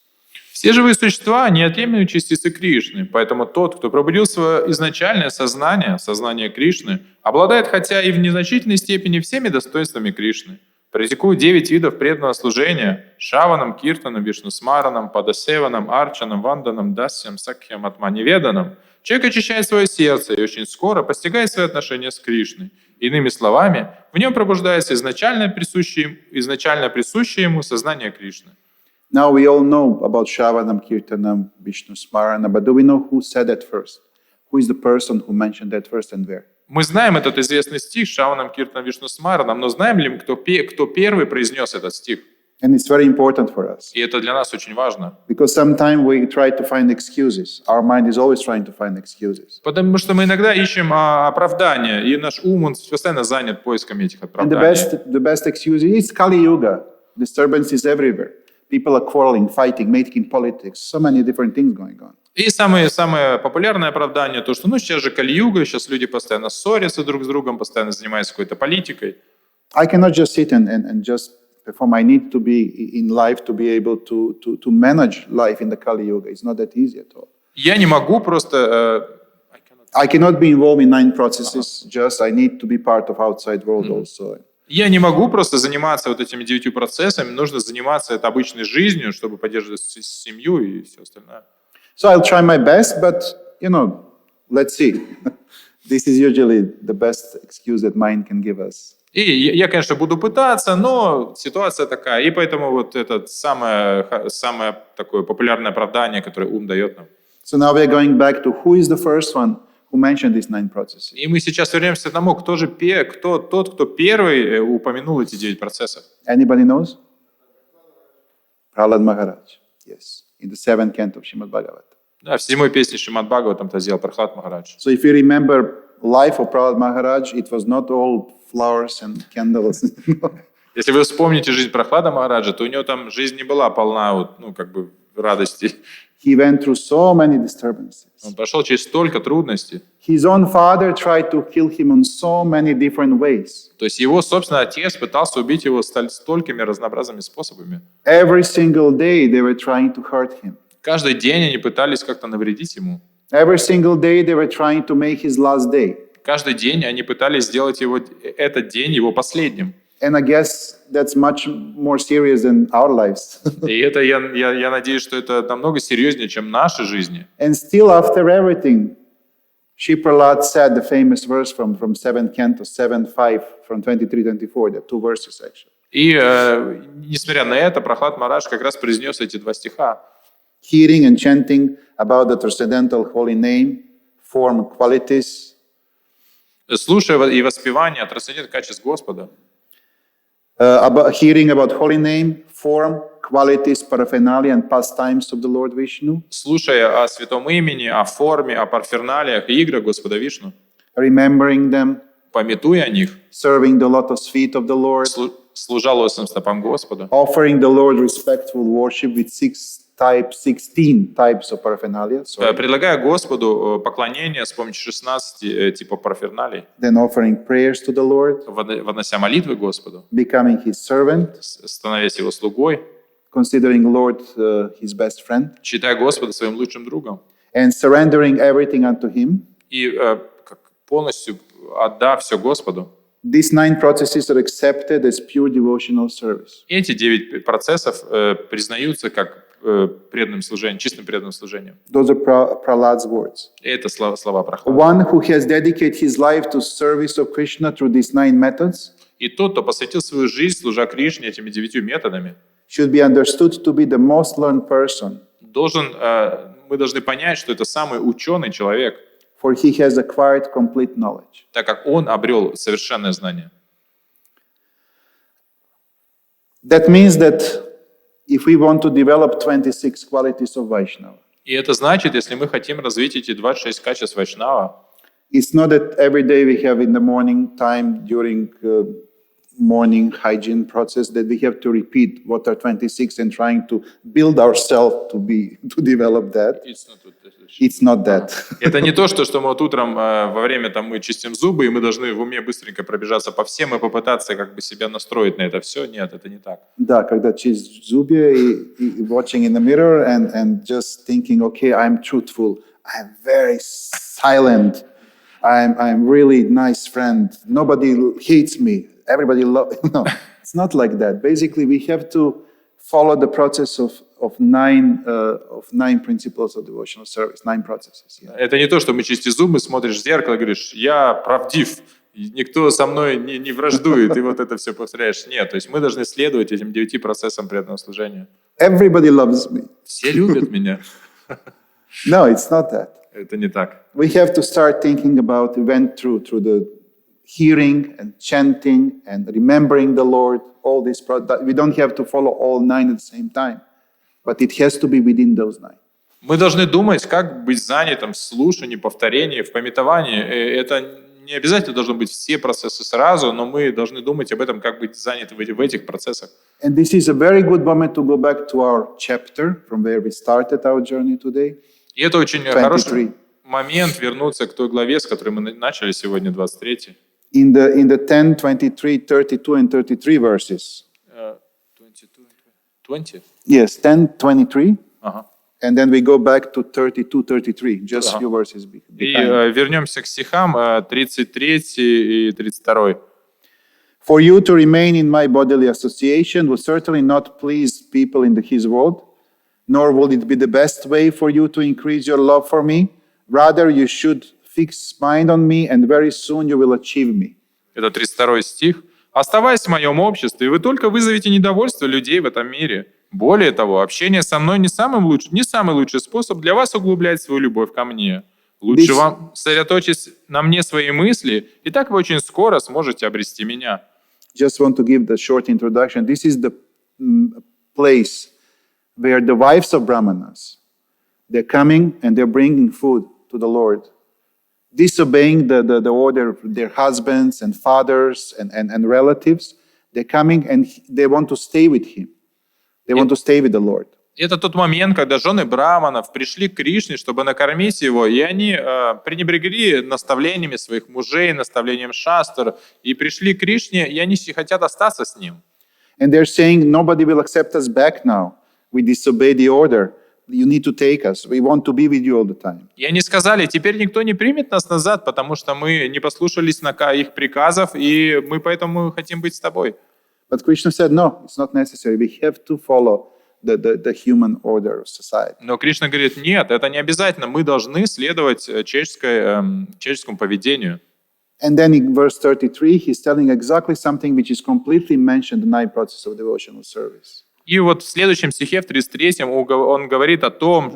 Все живые существа – неотъемлемые частицы Кришны, поэтому тот, кто пробудил свое изначальное сознание Кришны, обладает хотя и в незначительной степени всеми достоинствами Кришны. Практикуя 9 видов преданного служения – Шаванам, Киртаном, Вишнусмараном, Падасеваном, Арчаном, Ванданом, Дасьям, Сакхьям, Атманиведаном, человек очищает свое сердце и очень скоро постигает свои отношения с Кришной. Иными словами, в нем пробуждается изначально присущее ему сознание Кришны. Now we all know about Shravanam, Kirtanam, Vishnu-smarana, but do we know who said that first? Who is the person who mentioned that first and where? Мы знаем этот известный стих Шаванам, Киртанам, Вишну-смараном, но знаем ли мы, кто первый произнес этот стих? And it's very important for us. И это для нас очень важно. Because sometimes we try to find excuses. Our mind is always trying to find excuses. Потому что мы иногда ищем оправдания, и наш ум он постоянно занят поисками этих оправданий. And the best excuse is Kali Yuga. Disturbance is everywhere. People are quarreling, fighting, making politics. So many different things going on. И самое популярное оправдание, то, что сейчас же Кали-юга, сейчас люди постоянно ссорятся друг с другом, постоянно занимаются какой-то политикой. I cannot just sit and just perform. I need to be in life to be able to manage life in the Kali Yuga. It's not that easy at all. Я не могу просто... I cannot be involved in 9 processes, just I need to be part of outside world also. Я не могу просто заниматься вот этими 9 процессами, нужно заниматься это обычной жизнью, чтобы поддерживать семью и все остальное. So I'll try my best, but, let's see. This is usually the best excuse that mind can give us. И я, конечно, буду пытаться, но ситуация такая. И поэтому вот это самое такое популярное оправдание, которое ум дает нам. So now we are going back to who is the first one who mentioned these 9 processes. И мы сейчас вернемся к тому, кто тот, кто первый упомянул эти 9 процессов. Anybody knows? Prahlad Maharaj. Yes. In the 7th canto of Shrimad Bhagavatam. Да, в 7-й песне Шримад Бхагаватам это сделал Прахлад Махарадж. So if you remember life of Prahlad Maharaj, it was not all flowers and candles. Если вы вспомните жизнь Прахлада Махараджа, то у него там жизнь не была полна радости. He went through so many disturbances. Он прошел через столько трудностей. His own father tried to kill him in so many different ways. То есть его собственный отец пытался убить его столькими разнообразными способами. Every single day they were trying to hurt him. Каждый день они пытались как-то навредить ему. Every single day they were trying to make his last day. Каждый день они пытались сделать этот день его последним. And I guess that's much more serious than our lives. И это я надеюсь, что это намного серьезнее, чем наши жизни. And still after everything, Shri Prahlad said the famous verse from 7th canto, 7:5, from 23-24, the 2 verses actually. И несмотря на это, Прахлад Махарадж как раз произнес эти 2 стиха. Hearing and chanting about the transcendental holy name, form, qualities. Слушая и воспевание трансцендентных качеств Господа. Hearing about holy name, form, qualities, paraphernalia and pastimes of the Lord Vishnu. Слушая о святом имени, о форме, о парферналиях и играх Господа Вишну. Remembering them. Памятуя о них. Serving the lotus feet of the Lord. Служа лотосным стопам Господа. Offering the Lord respectful worship with 16 types of paraphernalia. Предлагая Господу поклонение с помощью 16 типов парферналий. Then offering prayers to the Lord. Вознося молитвы Господу. Becoming His servant. Становясь Его слугой. Considering Lord His best friend. Считая Господа своим лучшим другом. And surrendering everything unto Him. И полностью отдав все Господу. These 9 processes are accepted as pure devotional service. Эти 9 процессов признаются как преданным служением, чистым преданным служением. Those are Prahlad's words. И это слова Прахлада. One who has dedicated his life to service of Krishna through these 9 methods. И тот, кто посвятил свою жизнь, служа Кришне этими 9 методами, should be understood to be the most learned person. Мы должны понять, что это самый ученый человек. For he has acquired complete knowledge. Так как он обрел совершенное знание. That means that if we want to develop 26 qualities of Vaishnava. И это значит, если мы хотим развить эти 26 качеств Вайшнава, it's not that every day we have in the morning time during morning hygiene process that we have to repeat what are 26 and trying to build ourselves to develop that. It's not that. Это не то, что мы вот утром во время мы чистим зубы, и мы должны в уме быстренько пробежаться по всем и попытаться себя настроить на это все. Нет, это не так. Да, когда чистишь зубы и watching in the mirror and just thinking, okay, I'm truthful, I'm very silent, I'm really nice friend, nobody hates me, everybody loves. No, it's not like that. Basically, we have to follow the process of 9 principles of devotional service, 9 processes. Yeah. Это не то, что мы чистишь зубы, смотришь в зеркало и говоришь, я правдив, никто со мной не враждует, и вот это все повторяешь. Нет, то есть мы должны следовать этим 9 процессам преданного служения. Everybody loves me. Все любят меня. No, it's not that. Это не так. We have to start thinking about, we went through the hearing and chanting and remembering the Lord, all this. We don't have to follow all 9 at the same time, but it has to be within those 9. Мы должны думать, как быть занятым в слушании, повторении, в памятовании. Это не обязательно должны быть все процессы сразу, но мы должны думать об этом, как быть заняты в этих процессах. And this is a very good moment to go back to our chapter from where we started our journey today. И это очень 23. хороший момент вернуться к той главе, с которой мы начали сегодня, 23. In the 10, 23, 32, and 33 verses. 20? Yes, 10, 23. Ага. And then we go back to 32, 33, just few verses И behind. вернемся к стихам 33 и 32. For you to remain in my bodily association would certainly not please people in his world, nor would it be the best way for you to increase your love for me. Rather, you should fix mind on me, and very soon you will achieve me. Это 32 стих. «Оставаясь в моем обществе, вы только вызовете недовольство людей в этом мире. Более того, общение со мной не самый лучший способ для вас углублять свою любовь ко мне. Лучше вам сосредоточить на мне свои мысли, и так вы очень скоро сможете обрести меня». Just want to give the short introduction. This is the place where the wives of Brahmanas, they're coming and they're bringing food to the Lord, disobeying the order of their husbands and fathers and relatives. They're coming and they want to stay with him. They want to stay with the Lord. Это тот момент, когда жены браманов пришли к Кришне, чтобы накормить его, и они пренебрегли наставлениями своих мужей, наставлением шастр, и пришли к Кришне, и они хотят остаться с ним. And they're saying, nobody will accept us back now. We disobey the order. You need to take us. We want to be with you all the time. И они сказали, теперь никто не примет нас назад, потому что мы не послушались их приказов, и мы поэтому хотим быть с тобой. But Krishna said, no, it's not necessary. We have to follow the human order of society. Но Кришна говорит, нет, это не обязательно. Мы должны следовать человеческому поведению. And then in verse 33, he's telling exactly something which is completely mentioned in the 9 process of devotional service. И вот в следующем стихе, в 33-м, он говорит о том,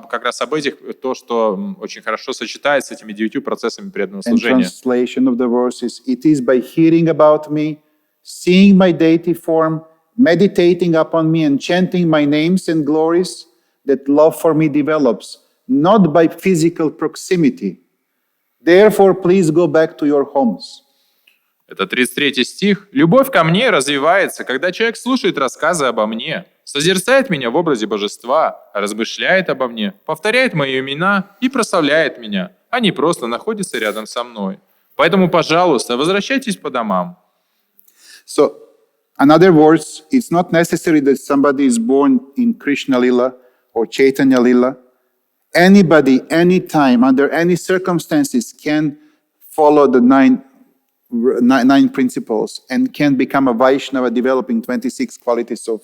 как раз об этих, то, что очень хорошо сочетается с этими 9 процессами преданного And служения. translation of the verse is, it is by hearing about me, seeing my deity form, meditating upon me and chanting my names and glories, that love for me develops, not by physical proximity. Therefore, please go back to your homes. Это 33 стих. «Любовь ко мне развивается, когда человек слушает рассказы обо мне, созерцает меня в образе божества, размышляет обо мне, повторяет мои имена и прославляет меня, а не просто находится рядом со мной. Поэтому, пожалуйста, возвращайтесь по домам». So, in other words, it's not necessary that somebody is born in Krishna Lila or Chaitanya Lila. Anybody, anytime, under any circumstances, can follow the nine principles and can become a Vaishnava, developing 26 qualities of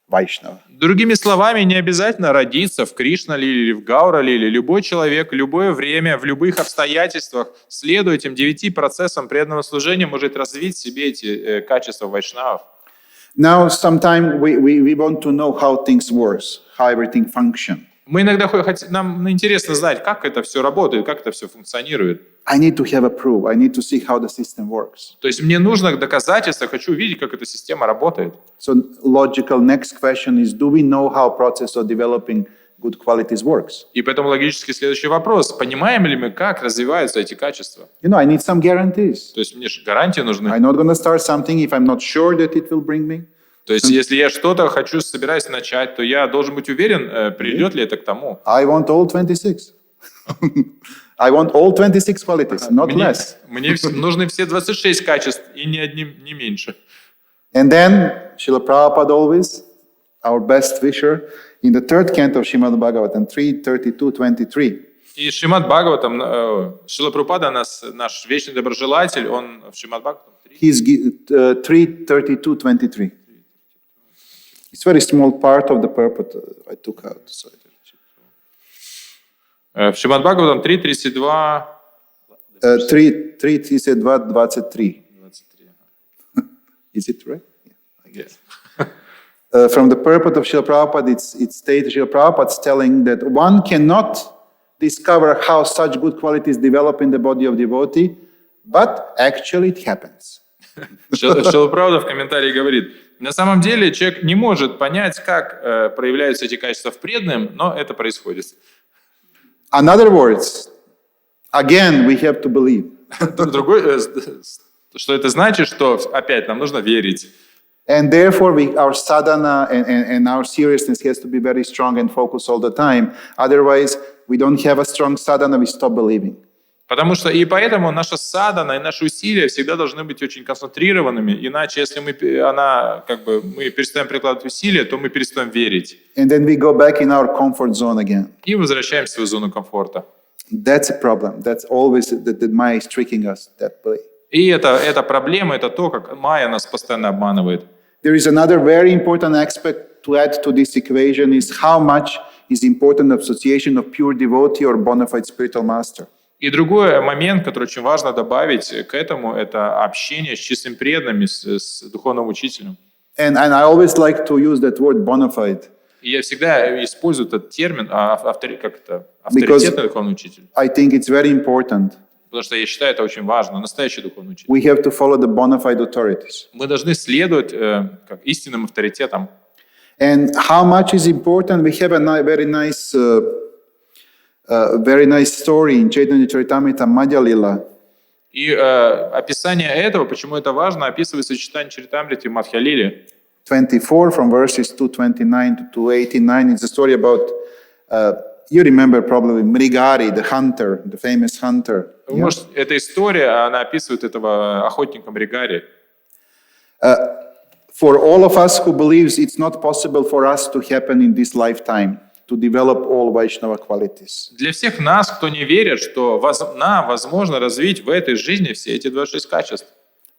Vaishnava. Другими словами, не обязательно родиться в Кришна-лиле или в Гаура-лиле. Любой человек, любое время, в любых обстоятельствах, следуя этим 9 процессам преданного служения, может развить в себе эти качества вайшнавов. Now, sometimes we want to know how things work, how everything functions. Мы иногда нам интересно знать, как это все работает, как это все функционирует. I need to have a proof. I need to see how the system works. То есть мне нужно доказательства, хочу увидеть, как эта система работает. So logical next question is, do we know how process of developing good qualities works? И поэтому логический следующий вопрос. Понимаем ли мы, как развиваются эти качества? You know, I need some guarantees. То есть мне же гарантии нужны. I'm not going to start something if I'm not sure that it will bring me. То есть если я что-то собираюсь начать, то я должен быть уверен, придет ли это к тому. I want all 26. I want all 26 qualities, not less. Мне нужны все 26 качеств, и ни одним не меньше. And then, Srila Prabhupada always, our best wisher, in the 3rd canto of Shrimad Bhagavatam, 3:32-23. И Шримад Бхагаватам, Шрила Прабхупада, наш вечный доброжелатель, он в Шримад Бхагаватам 3. He's 3:32-23. It's a very small part of the purport I took out. So. В Шримад Бхагаватам 3:32. 3:32-23. Is it right? Yeah, I guess. From the purport of Srila Prabhupada, it's stated, Srila Prabhupada is telling that one cannot discover how such good qualities develop in the body of devotee, but actually it happens. Шрила Прабхупада в комментарии говорит, на самом деле человек не может понять, как проявляются эти качества в преданном, но это происходит. In other words, again, we have to believe. Что это значит, что опять нам нужно верить. And therefore, our sadhana and our seriousness has to be very strong and focused all the time. Otherwise, we don't have a strong sadhana, we stop believing. Потому что и поэтому наша садхана и наши усилия всегда должны быть очень концентрированными, иначе если мы перестаем прикладывать усилия, то мы перестаем верить. And then we go back in our comfort zone again. И возвращаемся в свою зону комфорта. That's a problem. That's always the Maya is tricking us that way. И это проблема, это то, как майя нас постоянно обманывает. There is another very important aspect to add to this equation is how much is important association of pure devotee or bona fide spiritual master. И другой момент, который очень важно добавить к этому, это общение с чистым преданными, с духовным учителем. And I always like to use that word bona fide. И я всегда использую этот термин, авторитетный духовный учитель. I think it's very important. Потому что я считаю, это очень важно, настоящий духовный учитель. We have to follow the bona fide authorities. Мы должны следовать как истинным авторитетам. And how much is important? We have a very nice story in Chaitanya Charitamrita Madhya Lila. И описание этого, почему это важно, описывается в Чайтанья Чаритамрите Мадхья Лиле. 24 from verses 229 to 289. It's a story about, you remember probably Mrigari, the hunter, the famous hunter. Может, эта история, она описывает этого охотника Мригари. For all of us who believes it's not possible for us to happen in this lifetime, to develop all Vaishnava qualities. Для всех нас, кто не верит, что нам возможно развить в этой жизни все эти 26 качеств.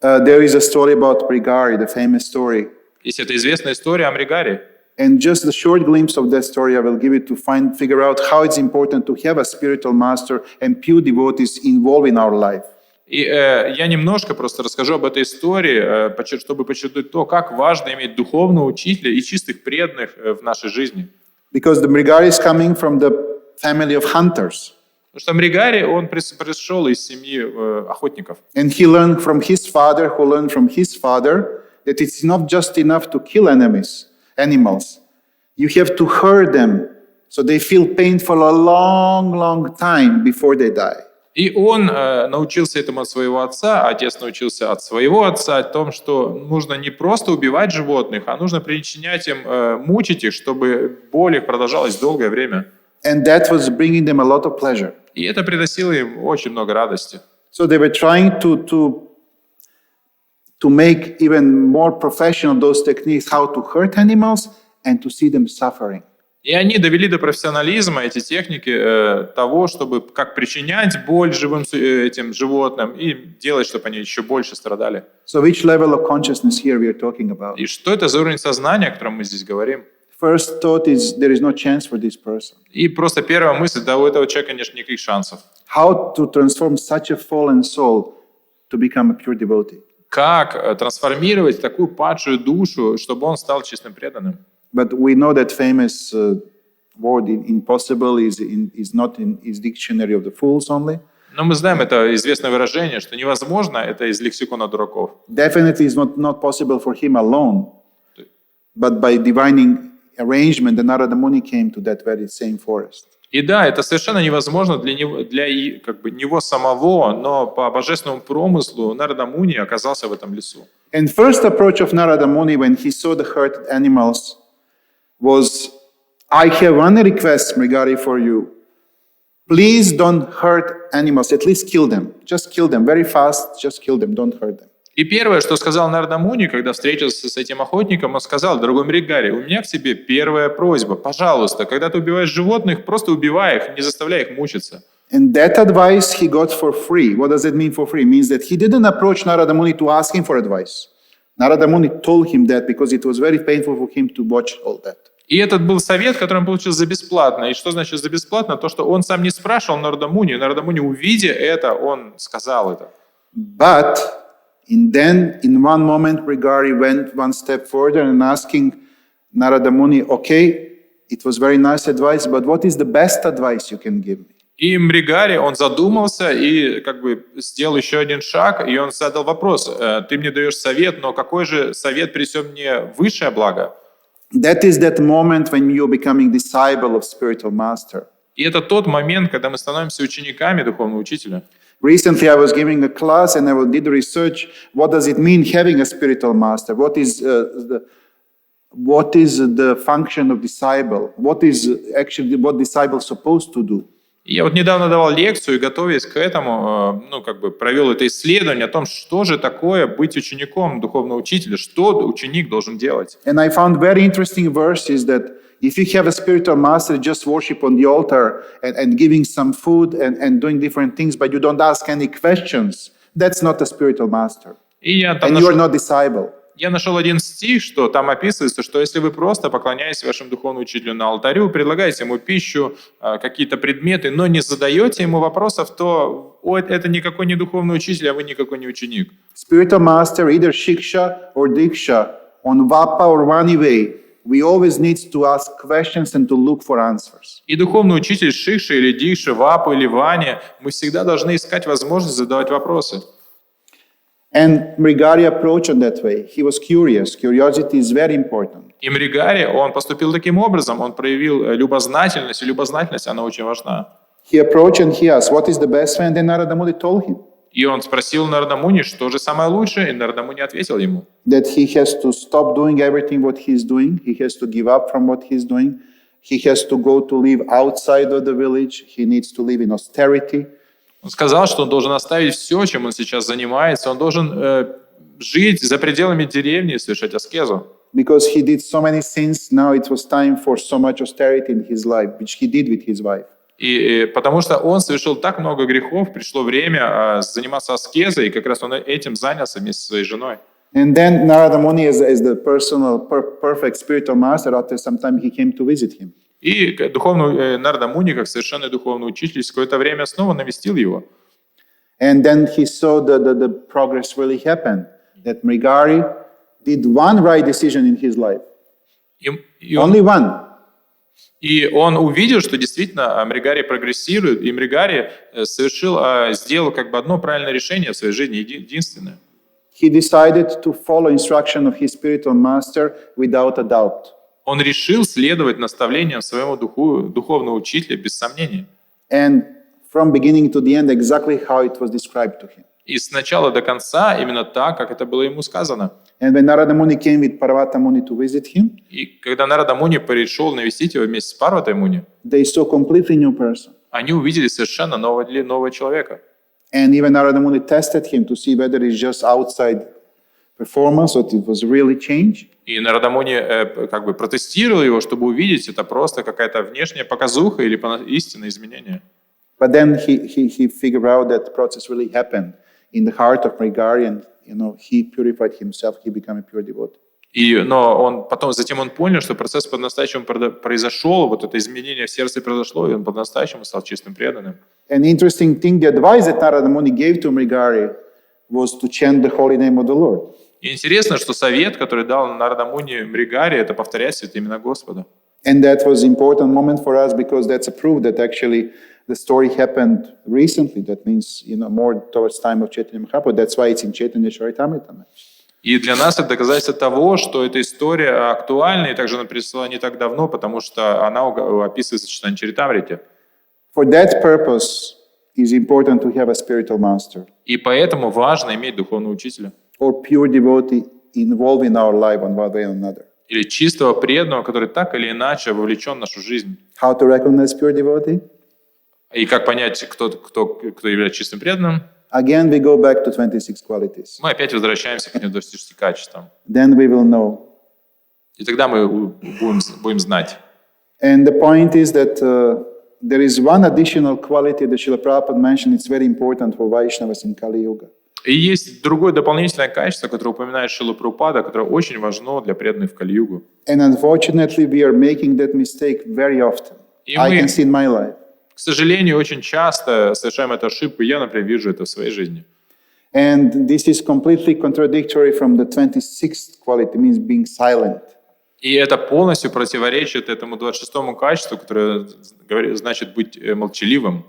There is a story about Mrigari, the famous story. Есть эта известная история о Мригаре. And just a short glimpse of that story I will give you to figure out how it's important to have a spiritual master and pure devotees involved in our life. И я немножко просто расскажу об этой истории, чтобы подчеркнуть то, как важно иметь духовного учителя и чистых преданных в нашей жизни. Because the Mrigari is coming from the family of hunters. Потому что Мригари, он пришел из семьи охотников. And he learned from his father, who learned from his father, that it's not just enough to kill animals. You have to hurt them, so they feel pain for a long, long time before they die. И он научился этому от своего отца, отец научился от своего отца, о том, что нужно не просто убивать животных, а нужно причинять им, мучить их, чтобы боль их продолжалась долгое время. And that was bringing them a lot of pleasure. И это приносило им очень много радости. So they were trying to make even more professional those techniques, how to hurt animals and to see them suffering. И они довели до профессионализма эти техники того, чтобы как причинять боль живым этим животным и делать, чтобы они еще больше страдали. So which level of consciousness here we are talking about? И что это за уровень сознания, о котором мы здесь говорим? First thought is there is no chance for this person. И просто первая мысль, да у этого человека нет никаких шансов. How to transform such a fallen soul to become a pure devotee? Как трансформировать такую падшую душу, чтобы он стал чистым преданным? But we know that famous word impossible is not in his dictionary of the fools only. Но мы знаем это известное выражение, что невозможно, это из лексикона дураков. Definitely is not possible for him alone. But by divine arrangement, the Narada Muni came to that very same forest. И да, это совершенно невозможно для него самого, но по божественному промыслу Нарада Муни оказался в этом лесу. And first approach of Narada Muni when he saw the hurt animals was, I have one request, Mrigari, for you. Please don't hurt animals, at least kill them. Just kill them very fast, just kill them, don't hurt them. И первое, что сказал Нарада Муни, когда встретился с этим охотником, он сказал: дорогой Мригари, у меня к тебе первая просьба. Пожалуйста, когда ты убиваешь животных, просто убивай их, не заставляй их мучиться. And that advice he got for free. What does it mean for free? It means that he didn't approach Narada Muni to ask him for advice. Narada Muni told him that because it was very painful for him to watch all that. И этот был совет, который он получил за бесплатно. И что значит за бесплатно? То, что он сам не спрашивал Нарада Муни. Нарада Муни, увидя это, он сказал это. But in one moment, Mrigari went one step further and asking Narada Muni, okay, it was very nice advice, but what is the best advice you can give me? И Мригари, он задумался и сделал еще один шаг, и он задал вопрос: ты мне даешь совет, но какой же совет принесет мне высшее благо? That is that moment when you're becoming disciple of spiritual master. И это тот момент, когда мы становимся учениками духовного учителя. Recently, I was giving a class and I did research. What does it mean having a spiritual master? What is the function of disciple? What is actually what disciple supposed to do? И я вот недавно давал лекцию и, готовясь к этому, провел это исследование о том, что же такое быть учеником духовного учителя, что ученик должен делать. And I found very interesting verses that if you have a spiritual master, just worship on the altar and giving some food and doing different things, but you don't ask any questions, that's not a spiritual master. И я там And you are not disciple. Я нашел один стих, что там описывается, что если вы просто поклоняетесь вашему духовному учителю на алтарю, предлагаете ему пищу, какие-то предметы, но не задаете ему вопросов, то это никакой не духовный учитель, а вы никакой не ученик. Spiritual master, either shiksha or diksha, on vapa or vani way, we always need to ask questions and to look for answers. И духовный учитель шикша или дикша, вапа или вани, мы всегда должны искать возможность задавать вопросы. And Mrigari approached on that way. He was curious. Curiosity is very important. И Мригари, он поступил таким образом, он проявил любознательность, и любознательность, она очень важна. He approached and he asked, what is the best way? And then Narada Muni told him И он спросил Нарада Муни, что же самое лучшее, и Нарада Муни ответил ему. that he has to stop doing everything what he's doing. He has to give up from what he's doing. He has to go to live outside of the village. He needs to live in austerity. Он сказал, что он должен оставить все, чем он сейчас занимается. Он должен жить за пределами деревни и совершать аскезу. Because he did so many sins, now it was time for so much austerity in his life, which he did with his wife. И потому что он совершил так много грехов, пришло время заниматься аскезой, и как раз он этим занялся вместе со своей женой. And then Narada Muni, as the personal, perfect spiritual master, after some time he came to visit him. И духовный Нарада Муни, как совершенный духовный учитель, в какое-то время снова навестил его. And then he saw the progress really happened, that Mrigari did one right decision in his life. Only one. И он увидел, что действительно Мригари прогрессирует, и Мригари сделал как бы одно правильное решение в своей жизни, единственное. He decided to follow instruction of his spiritual master without a doubt. Он решил следовать наставлениям своего духовного учителя без сомнения. And from beginning to the end, exactly how it was described to him. И с начала до конца именно так, как это было ему сказано. And when Narada Muni came with Parvata Muni to visit him, И когда Нарада Муни пришел навестить его вместе с Парватой Муни, they saw completely new person. они увидели совершенно нового человека. And even Narada Muni tested him to see whether it's just outside performance or it was really change. И Нарада Муни как бы протестировал его, чтобы увидеть, это просто какая-то внешняя показуха или истинное изменение. But then he figured out that the process really happened in the heart of Mrigari, and he purified himself, he became a pure devotee. Но затем он понял, что процесс по-настоящему произошел, вот это изменение в сердце произошло, и он по-настоящему стал чистым преданным. An interesting thing, the advice that Narada Muni gave to Mrigari was to chant the holy name of the Lord. И интересно, что совет, который дал Нарада Муни Мригари, это повторять святые имена Господа. And that was an important moment for us because that's a proof that actually the story happened recently. That means, more towards time of Chaitanya Mahaprabhu. That's why it's in Chaitanya Charitamrita. И для нас это доказательство того, что эта история актуальна, и также она пришла не так давно, потому что она описывается в Чайтанья Чаритамрите. For that purpose, it's important to have a spiritual master. И поэтому важно иметь духовного учителя. Or pure devotee involved in our life one way or another. Или чистого преданного, который так или иначе вовлечен в нашу жизнь. How to recognize pure devotee? И как понять, кто является чистым преданным? Again, we go back to 26 qualities. Мы опять возвращаемся к этим 26 качествам. Then we will know. И тогда мы будем знать. And the point is that there is one additional quality that Srila Prabhupada mentioned. It's very important for Vaishnavas in Kali Yuga. И есть другое дополнительное качество, которое упоминает Шрила Прабхупада, которое очень важно для преданных в Кали-югу. And unfortunately, we are making that mistake very often. I can see in my life. К сожалению, очень часто совершаем эту ошибку, я, например, вижу это в своей жизни. And this is completely contradictory from the 26th quality, means being silent. И это полностью противоречит этому 26-му качеству, которое значит быть молчаливым.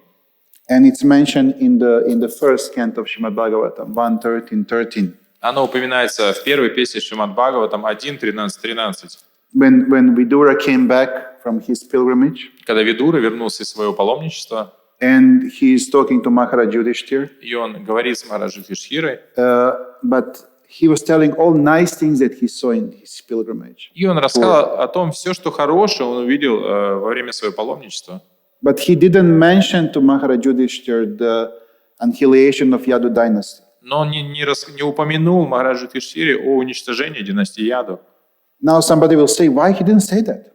And it's mentioned in the first canto of Shrimad Bhagavatam, 1:13:13. Оно упоминается в первой песне Шримад Бхагаватам 1:13:13. When Vidura came back from his pilgrimage, когда Видура вернулся из своего паломничества, and he is talking to Maharaj Yudhishthira, и он говорит с Махараджем Юдхиштхирой, but he was telling all nice things that he saw in his pilgrimage. И он рассказал о том, все, что хорошее он увидел во время своего паломничества. But he didn't mention to Maharaj Yudhishthira the annihilation of Yadu dynasty. Но он не упомянул Махараджа Юдхиштире о уничтожении династии Яду. Now somebody will say, why he didn't say that?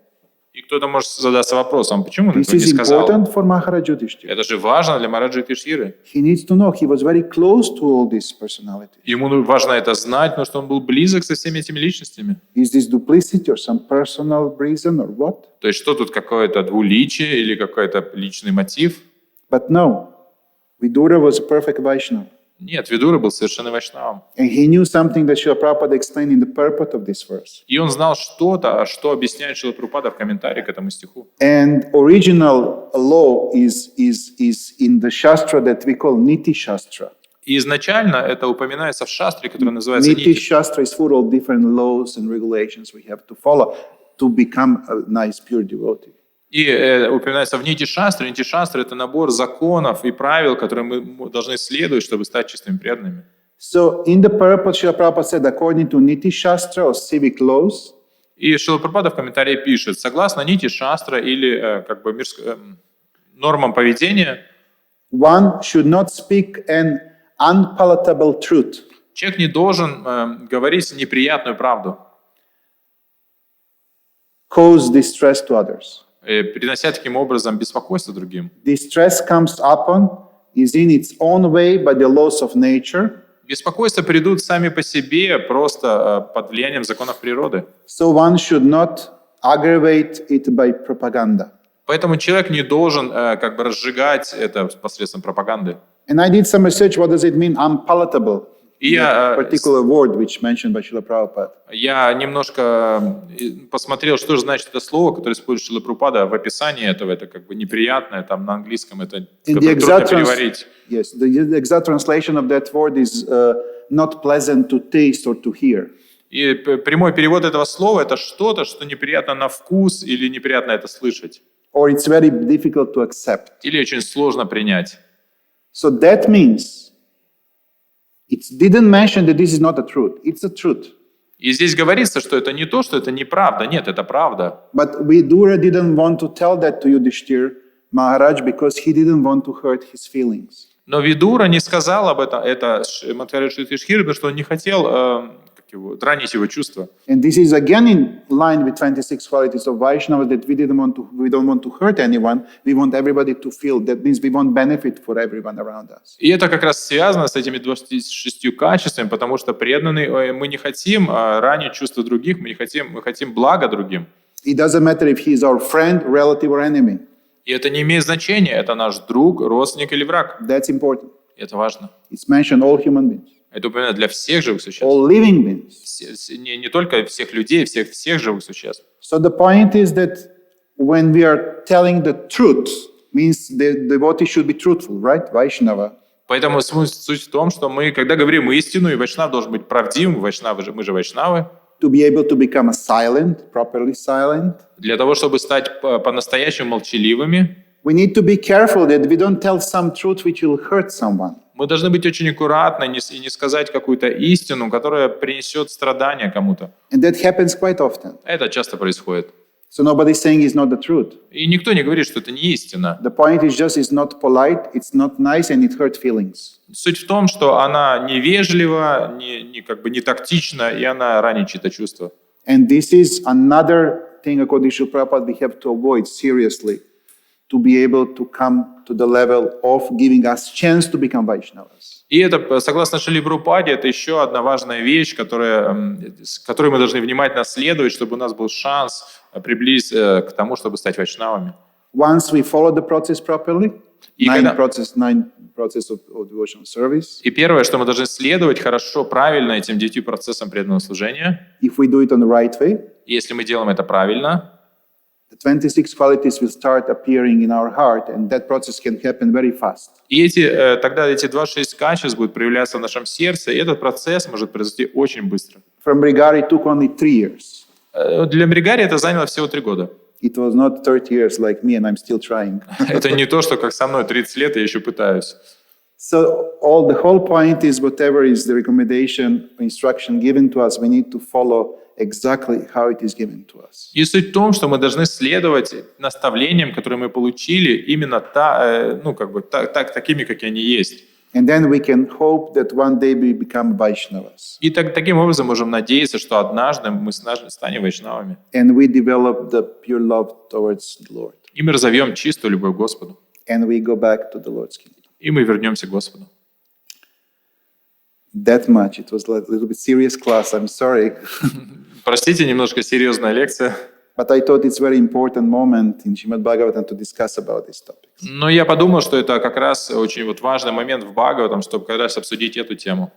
И кто-то может задаться вопросом, почему он This этого не is сказал? important for Maharaj Yudhishthira. Это же важно для Махараджа Юдхиштиры. He needs to know he was very close to all these personalities. Ему важно это знать, потому что он был близок со всеми этими личностями. Is this duplicity or some personal reason or what? То есть что тут, какое-то двуличие или какой-то личный мотив? But no, Vidura was a perfect Vaishnava. Нет, Видура был совершенно вайшнавом. And he knew something that Srila Prabhupada explained in the purport of this verse. И он знал что-то, что объясняет Шрила Прабхупада в комментарии к этому стиху. And original law is in the Shastra that we call Niti Shastra. И изначально это упоминается в шастре, который называется Niti Нити. Shastra is full of different laws and regulations we have to follow to become a nice pure devotee. И упоминается в Нити Шастры. Нити Шастры — это набор законов и правил, которые мы должны следовать, чтобы стать чистыми преданными. So in the purport, Srila Prabhupada said, according to Niti Shastra or civic laws, И Шрила Прабхупада в комментарии пишет: согласно Нити Шастра или нормам поведения, one should not speak an unpalatable truth. человек не должен говорить неприятную правду, Cause distress to others. принося таким образом беспокойство другим. Distress comes upon, is in its own way by the laws of nature. Беспокойства придут сами по себе, просто под влиянием законов природы. So one should not aggravate it by propaganda. Поэтому человек не должен разжигать это посредством пропаганды. And I did some research, what does it mean, unpalatable? И That particular word which mentioned by Srila Prabhupada. я немножко посмотрел, что же значит это слово, которое использует Шрила Прабхупада в описании этого. Это неприятное, там на английском это трудно переварить. Yes, the exact translation of that word is not pleasant to taste or to hear. И прямой перевод этого слова — это что-то, что неприятно на вкус или неприятно это слышать. Or it's very difficult to accept. Или очень сложно принять. So that means it didn't mention that this is not a truth. It's a truth. И здесь говорится, что это не то, что это неправда. Нет, это правда. But Vidura didn't want to tell that to Yudhishthira Maharaj because he didn't want to hurt his feelings. Но Видура не сказал об этом, это Махараджу Юдхиштире, потому что он не хотел ранить его чувства. And this is again in line with 26 qualities of Vaishnava that we don't want to hurt anyone. We want everybody to feel. That means we want benefit for everyone around us. И это как раз связано с этими 26 качествами, потому что преданные, мы не хотим ранить чувства других, мы хотим блага другим. It doesn't matter if he is our friend, relative or enemy. И это не имеет значения, это наш друг, родственник или враг. That's important. И это важно. It's mentioned all human beings. Это упоминает для всех живых существ. All living beings. Не только всех людей, всех живых существ. So the point is that when we are telling the truth, means the devotee should be truthful, right? Vaishnava. Поэтому суть в том, что мы, когда говорим истину, и вайшнав должен быть правдивым, мы же вайшнавы. To be able to become silent, properly silent. Для того, чтобы стать по-настоящему молчаливыми, we need to be careful that we don't tell some truth which will hurt someone. Мы должны быть очень аккуратны и не сказать какую-то истину, которая принесет страдания кому-то. And that happens quite often. Это часто происходит. So nobody's saying it's not the truth. И никто не говорит, что это не истина. The point is just it's not polite, it's not nice, and it hurts feelings. Суть в том, что она невежлива, не тактична, и она ранит чьи-то чувства. And this is another thing, according to Prabhupada, we have to avoid seriously to be able to come to the level of giving us chance to become Vaishnavas. И это, согласно Шриле Прабхупаде, это еще одна важная вещь, которой мы должны внимательно следовать, чтобы у нас был шанс приблизиться к тому, чтобы стать вайшнавами. Once we follow the process properly, nine process of devotional service. И первое, что мы должны следовать хорошо, правильно этим 9 процессам преданного служения. If we do it on the right way, если мы делаем это правильно, the 26 qualities will start appearing in our heart, and that process can happen very fast. И тогда эти 26 качеств будут проявляться в нашем сердце, и этот процесс может произойти очень быстро. From Brigari it took only 3 years. Для Бригари это заняло всего 3 года. It was not 30 years like me, and I'm still trying. Это не то, что как со мной 30 лет, я еще пытаюсь. So the whole point is whatever is the recommendation, instruction given to us, we need to follow exactly how it is given to us. И суть в том, что мы должны следовать наставлениям, которые мы получили, именно такими, какие они есть. And then we can hope that one day we become Vaishnavas. И таким образом можем надеяться, что однажды мы станем вайшнавами. And we develop the pure love towards the Lord. И мы разовьем чистую любовь к Господу. And we go back to the Lord's kingdom. И мы вернемся к Господу. That much. It was a little bit serious class. I'm sorry. Простите, немножко серьезная лекция. But I thought it's a very important moment in Шримад Bhagavatam to discuss about these topics. Но я подумал, что это как раз очень важный момент в Бхагаватам, чтобы как раз обсудить эту тему.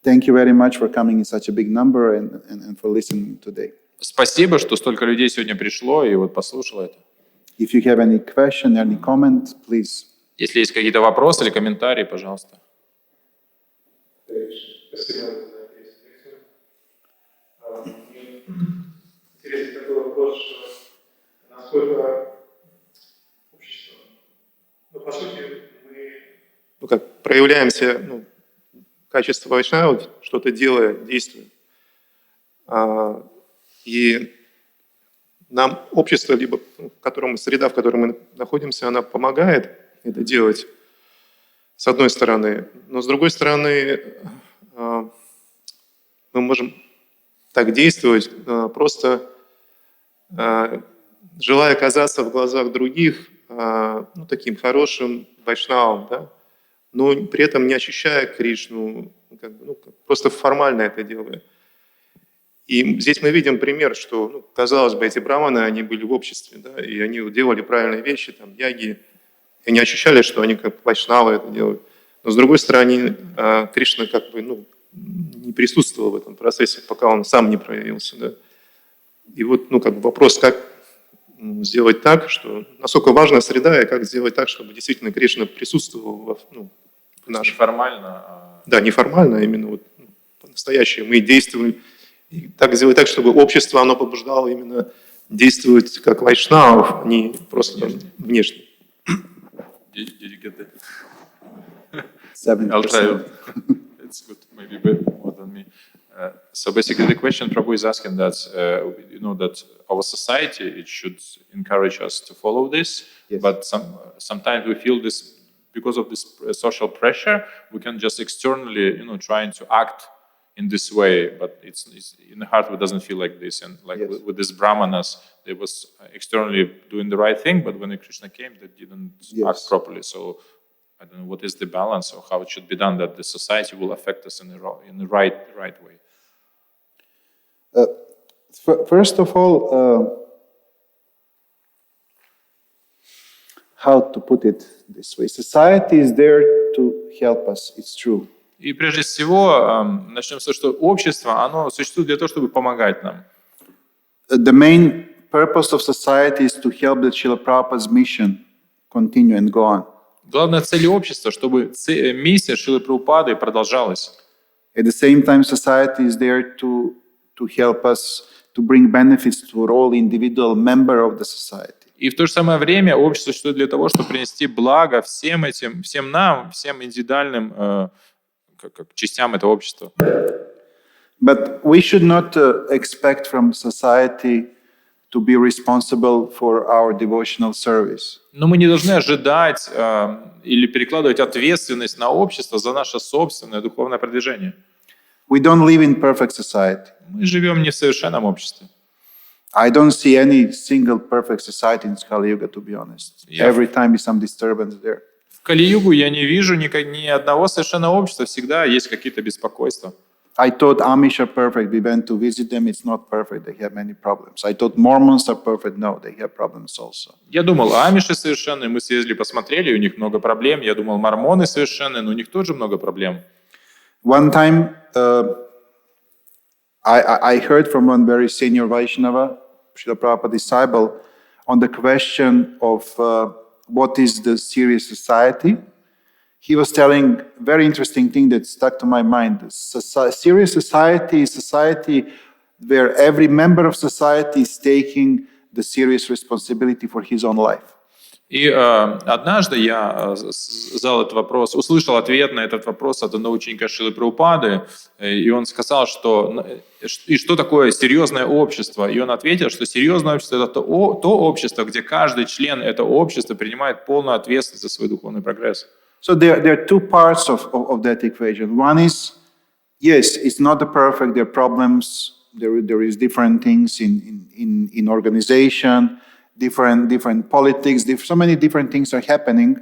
Thank you very much for coming in such a big number and for listening today. Спасибо, что столько людей сегодня пришло и послушало это. If you have any question, any comment, please. Если есть какие-то вопросы или комментарии, пожалуйста. Спасибо за лекцию. Интересный такой вопрос, что насколько общество, по сути, мы проявляемся, качество вайшнава, что-то делая, действуя. И нам общество, либо среда, в которой мы находимся, она помогает это делать, с одной стороны. Но с другой стороны, мы можем так действовать, просто желая казаться в глазах других таким хорошим вайшнавом, да? Но при этом не ощущая Кришну, просто формально это делая. И здесь мы видим пример, что, казалось бы, эти браманы, они были в обществе, да, и они делали правильные вещи, там, яги, и они ощущали, что они как вайшнавы это делают. Но с другой стороны, Кришна не присутствовал в этом процессе, пока он сам не проявился, да. И вопрос, как сделать так, что насколько важна среда, и как сделать так, чтобы действительно Кришна присутствовал в нашем... Неформально. Да, неформально, а именно по-настоящему. Мы действуем, и так сделать так, чтобы общество, оно побуждало именно действовать как вайшнавов, а не просто внешне. Did you get that? 7%. I'll try. It's good, maybe a bit more than me. So basically, the question Prabhu is asking that that our society it should encourage us to follow this, yes. But sometimes we feel this because of this social pressure. We can just externally, trying to act in this way, but it's in the heart. It doesn't feel like this, and yes. with these brahmanas, they was externally doing the right thing, but when the Krishna came, they didn't yes. act properly. So. I don't know what is the balance or how it should be done that the society will affect us in the right way. First of all, how to put it this way? Society is there to help us. It's true. И прежде всего начнем с того, что общество, оно существует для того, чтобы помогать нам. The main purpose of society is to help the Srila Prabhupada's mission continue and go on. Главная цель общества, чтобы миссия Шрилы Прабхупады продолжалась. At the same time, society is there to help us to bring benefits to all individual member of the society. И в то же самое время общество существует для того, чтобы принести благо всем нам, всем индивидуальным частям этого общества. But we should not expect from society to be responsible for our devotional service. Но мы не должны ожидать или перекладывать ответственность на общество за наше собственное духовное продвижение. We don't live in perfect society. Мы живем не в совершенном обществе. I don't see any single perfect society in Kali Yuga, to be honest. Every time is some disturbance there. В Кали-югу я не вижу ни одного совершенного общества, всегда есть какие-то беспокойства. I thought Amish are perfect. We went to visit them. It's not perfect. They have many problems. I thought Mormons are perfect. No, they have problems also. Я думал, амиши совершенные, мы съездили, посмотрели, у них много проблем. Я думал, мормоны совершенные, но у них тоже много проблем. One time, I heard from one very senior Vaishnava, Srila Prabhupada disciple, on the question of what is the serious society. He was telling a very interesting thing that stuck to my mind. Serious society is society where every member of society is taking the serious responsibility for his own life. И однажды я задал этот вопрос, услышал ответ на этот вопрос от одного ученика Шрилы Прабхупады, и он сказал, что такое серьезное общество. И он ответил, что серьезное общество – это то общество, где каждый член этого общества принимает полную ответственность за свой духовный прогресс. So there are two parts of that equation. One is, yes, it's not the perfect, there are problems, there is different things in organization, different politics, so many different things are happening.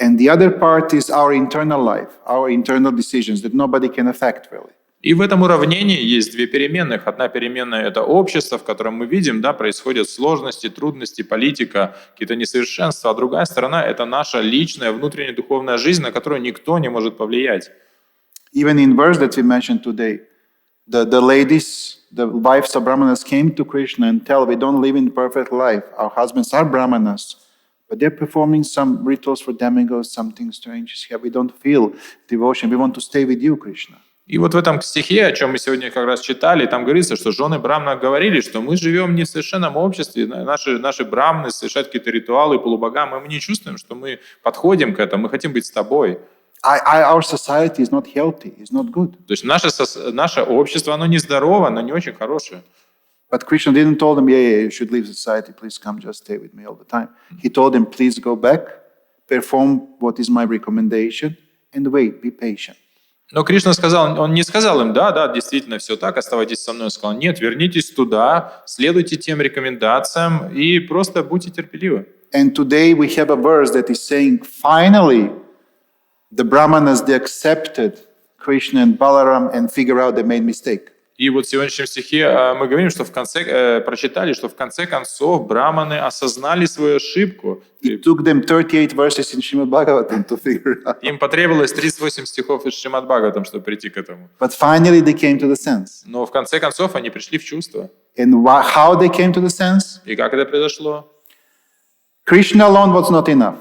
And the other part is our internal life, our internal decisions that nobody can affect really. И в этом уравнении есть две переменных. Одна переменная – это общество, в котором мы видим, да, происходят сложности, трудности, политика, какие-то несовершенства. А другая сторона – это наша личная внутренняя духовная жизнь, на которую никто не может повлиять. Even in verse that we mentioned today, the ladies, the wives of Brahmanas came to Krishna and tell, we don't live in perfect life. Our husbands are Brahmanas, but they're performing some rituals for demigods, something strange here. We don't feel devotion. We want to stay with you, Krishna. И вот в этом стихе, о чем мы сегодня как раз читали, там говорится, что жены брамна говорили, что мы живем не в совершенном обществе, наши брамны совершают какие-то ритуалы полубогам, и мы не чувствуем, что мы подходим к этому, мы хотим быть с тобой. Our society is not healthy, it's not good. То есть наше общество, оно нездорово, оно не очень хорошее. But Krishna didn't tell them, yeah, you should leave society, please come just stay with me all the time. He told them, please go back, perform what is my recommendation, and wait, be patient. Но Кришна сказал, он не сказал им, да, действительно все так, оставайтесь со мной. Он сказал, нет, вернитесь туда, следуйте тем рекомендациям и просто будьте терпеливы. And today we have a verse that is saying, finally, the Brahmanas, they accepted Krishna and Balaram and figure out they made mistake. И вот в сегодняшнем стихе мы говорим, что прочитали, что в конце концов браманы осознали свою ошибку. It took them 38 verses in Shrimad Bhagavatam to figure out. Им потребовалось 38 стихов из Шримад Бхагаватам, чтобы прийти к этому. But finally they came to the sense. Но в конце концов они пришли в чувство. And how they came to the sense? И как это произошло? Krishna alone was not enough.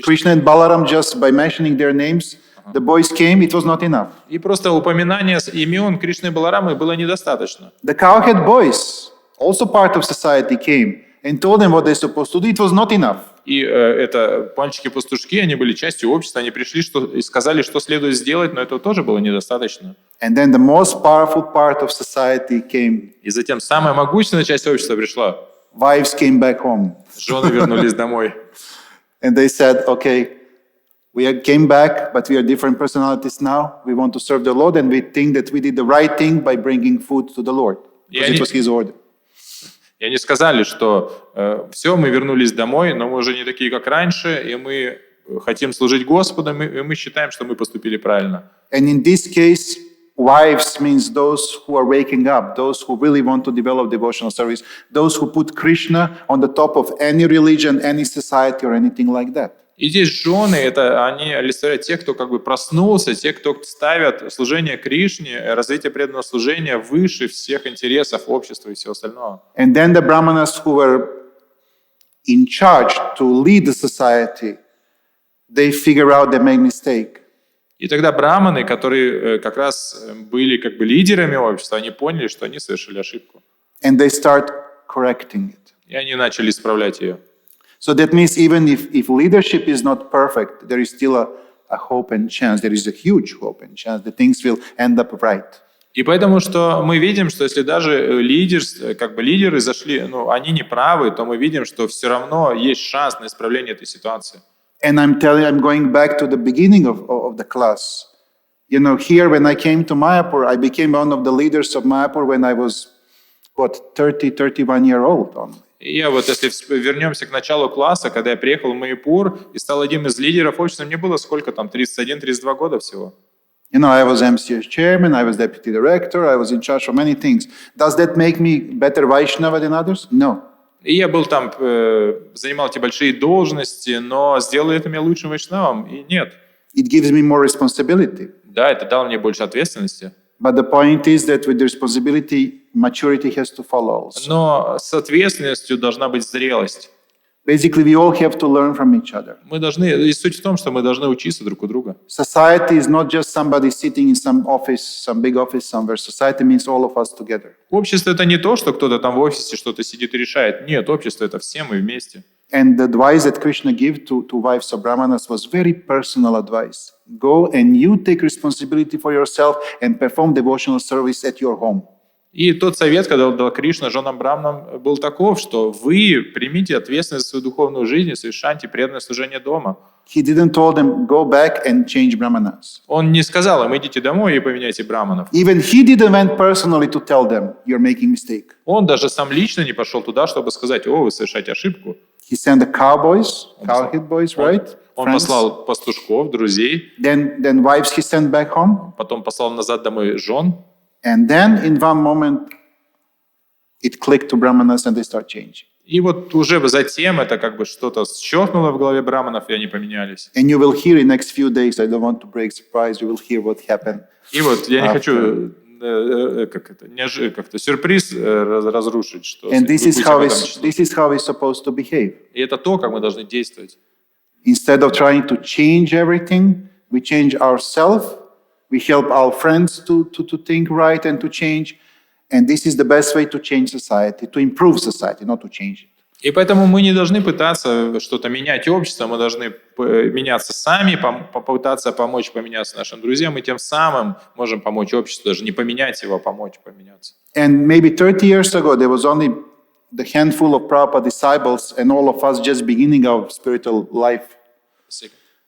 Krishna and Balaram, just by mentioning their names, the boys came, it was not enough. И просто упоминание имен Кришны и Баларамы было недостаточно. The cowhead boys, also part of society, came and told them what they're supposed to do. It was not enough. И это мальчики-пастушки, они были частью общества, они пришли и сказали, что следует сделать, но этого тоже было недостаточно. And then the most powerful part of society came. И затем самая могущественная часть общества пришла. Wives came back home. Жены вернулись домой. And they said, okay, we came back, but we are different personalities now. We want to serve the Lord, and we think that we did the right thing by bringing food to the Lord. Because it was His order. И они сказали, что все, мы вернулись домой, но мы уже не такие, как раньше, и мы хотим служить Господу, и мы считаем, что мы поступили правильно. And in this case, wives means those who are waking up, those who really want to develop devotional service, those who put Krishna on the top of any religion, any society, or anything like that. И здесь жены, это они олицетворяют тех, кто как бы проснулся, те, кто ставят служение Кришне, развитие преданного служения выше всех интересов общества и всего остального. And then the Brahmanas who were in charge to lead the society, they figure out they made mistake. И тогда браманы, которые как раз были как бы лидерами общества, они поняли, что они совершили ошибку. And they start correcting it. И они начали исправлять ее. So that means even if leadership is not perfect, there is still a hope and chance. There is a huge hope and chance that things will end up right. И поэтому, что мы видим, что если даже лидеры зашли, они не правы, то мы видим, что все равно есть шанс на исправление этой ситуации. And I'm going back to the beginning of the class. You know, here when I came to Mayapur, I became one of the leaders of Mayapur when I was, 31 year old only. И вот если вернемся к началу класса, когда я приехал в Майяпур и стал одним из лидеров общества, мне было сколько там, 31-32 года всего. You know, I was MCS chairman, I was deputy director, I was in charge of many things. Does that make me better Vaishnava than others? No. И я был там, занимал эти большие должности, но сделало это меня лучшим вайшнавом? И нет. It gives me more responsibility. Да, это дало мне больше ответственности. But the point is that with the responsibility, maturity has to follow also. Но с ответственностью должна быть зрелость. Basically, we all have to learn from each other. Мы должны, и суть в том, что мы должны учиться друг у друга. Society is not just somebody sitting in some office, some big office somewhere. Society means all of us together. Общество — это не то, что кто-то там в офисе что-то сидит и решает. Нет, общество — это все мы вместе. And the advice that Krishna gave to wives of Brahmanas was very personal advice. Go and you take responsibility for yourself and perform devotional service at your home. И тот совет, когда дал Кришна женам браманам, был таков, что вы примите ответственность за свою духовную жизнь и совершайте преданное служение дома. He didn't tell them, go back and change Brahmanas. Он не сказал им, идите домой и поменяйте браманов. Even he didn't went personally to tell them, you're making mistake. Он даже сам лично не пошел туда, чтобы сказать, о, вы совершаете ошибку. He sent the cowhead boys, right? Он послал пастушков, друзей. Then wives he sent back home. Потом послал назад домой жен. And then in one moment, it clicked to Brahmanas and they start changing. И вот уже затем это как бы что-то щелкнуло в голове браманов, и они поменялись. And you will hear in next few days, I don't want to break surprise, you will hear what happened. И вот я не хочу как-то сюрприз разрушить, что And this is how we're supposed to behave. И это то, как мы должны действовать. Instead of trying to change everything, we change ourselves. We help our friends to think right and to change. And this is the best way to change society, to improve society, not to change it. И поэтому мы не должны пытаться что-то менять общество, мы должны меняться сами, попытаться помочь поменяться нашим друзьям, и тем самым можем помочь обществу, даже не поменять его, а помочь поменяться. And maybe 30 years ago, there was only the handful of Prabhupada disciples and all of us just beginning our spiritual life.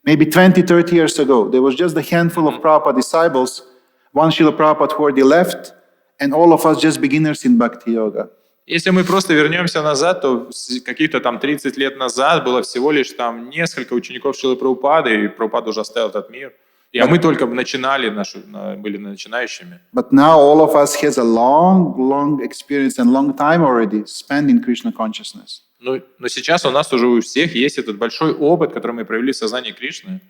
Maybe 20, 30 years ago, there was just a handful of Prabhupada disciples, one Srila Prabhupada who already left, and all of us just beginners in Bhakti Yoga. Если мы просто вернемся назад, то каких-то там 30 лет назад было всего лишь там несколько учеников Шрилы Прабхупады, и Прабхупада уже оставил этот мир. А мы только начинали, были начинающими. But now all of us has a long experience and long time already spent in Krishna consciousness. Но сейчас у нас уже у всех есть этот большой опыт, который мы провели в сознании Кришны.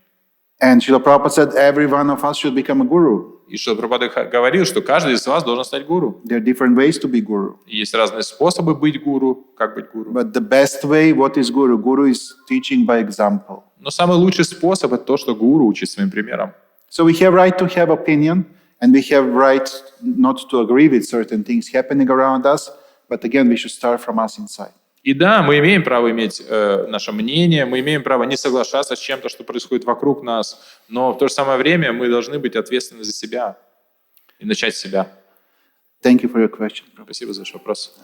And Srila Prabhupada said every one of us should become a guru. И Шрила Прабхупада говорил, что каждый из вас должен стать гуру. There are different ways to be guru. И есть разные способы быть гуру, как быть гуру. But the best way, what is guru? Guru is teaching by example. Но самый лучший способ — это то, что гуру учит своим примером. So we have right to have opinion, and we have right not to agree with certain things happening around us, but again, we should start from us inside. И да, мы имеем право иметь наше мнение, мы имеем право не соглашаться с чем-то, что происходит вокруг нас, но в то же самое время мы должны быть ответственны за себя и начать с себя. Thank you for your question. Спасибо за ваш вопрос.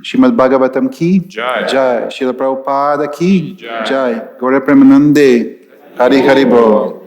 Шримад Бхагаватам ки Джай. Шрила Прабхупада ки Джай. Джай. Горе Премананде. Хари Хари Бол.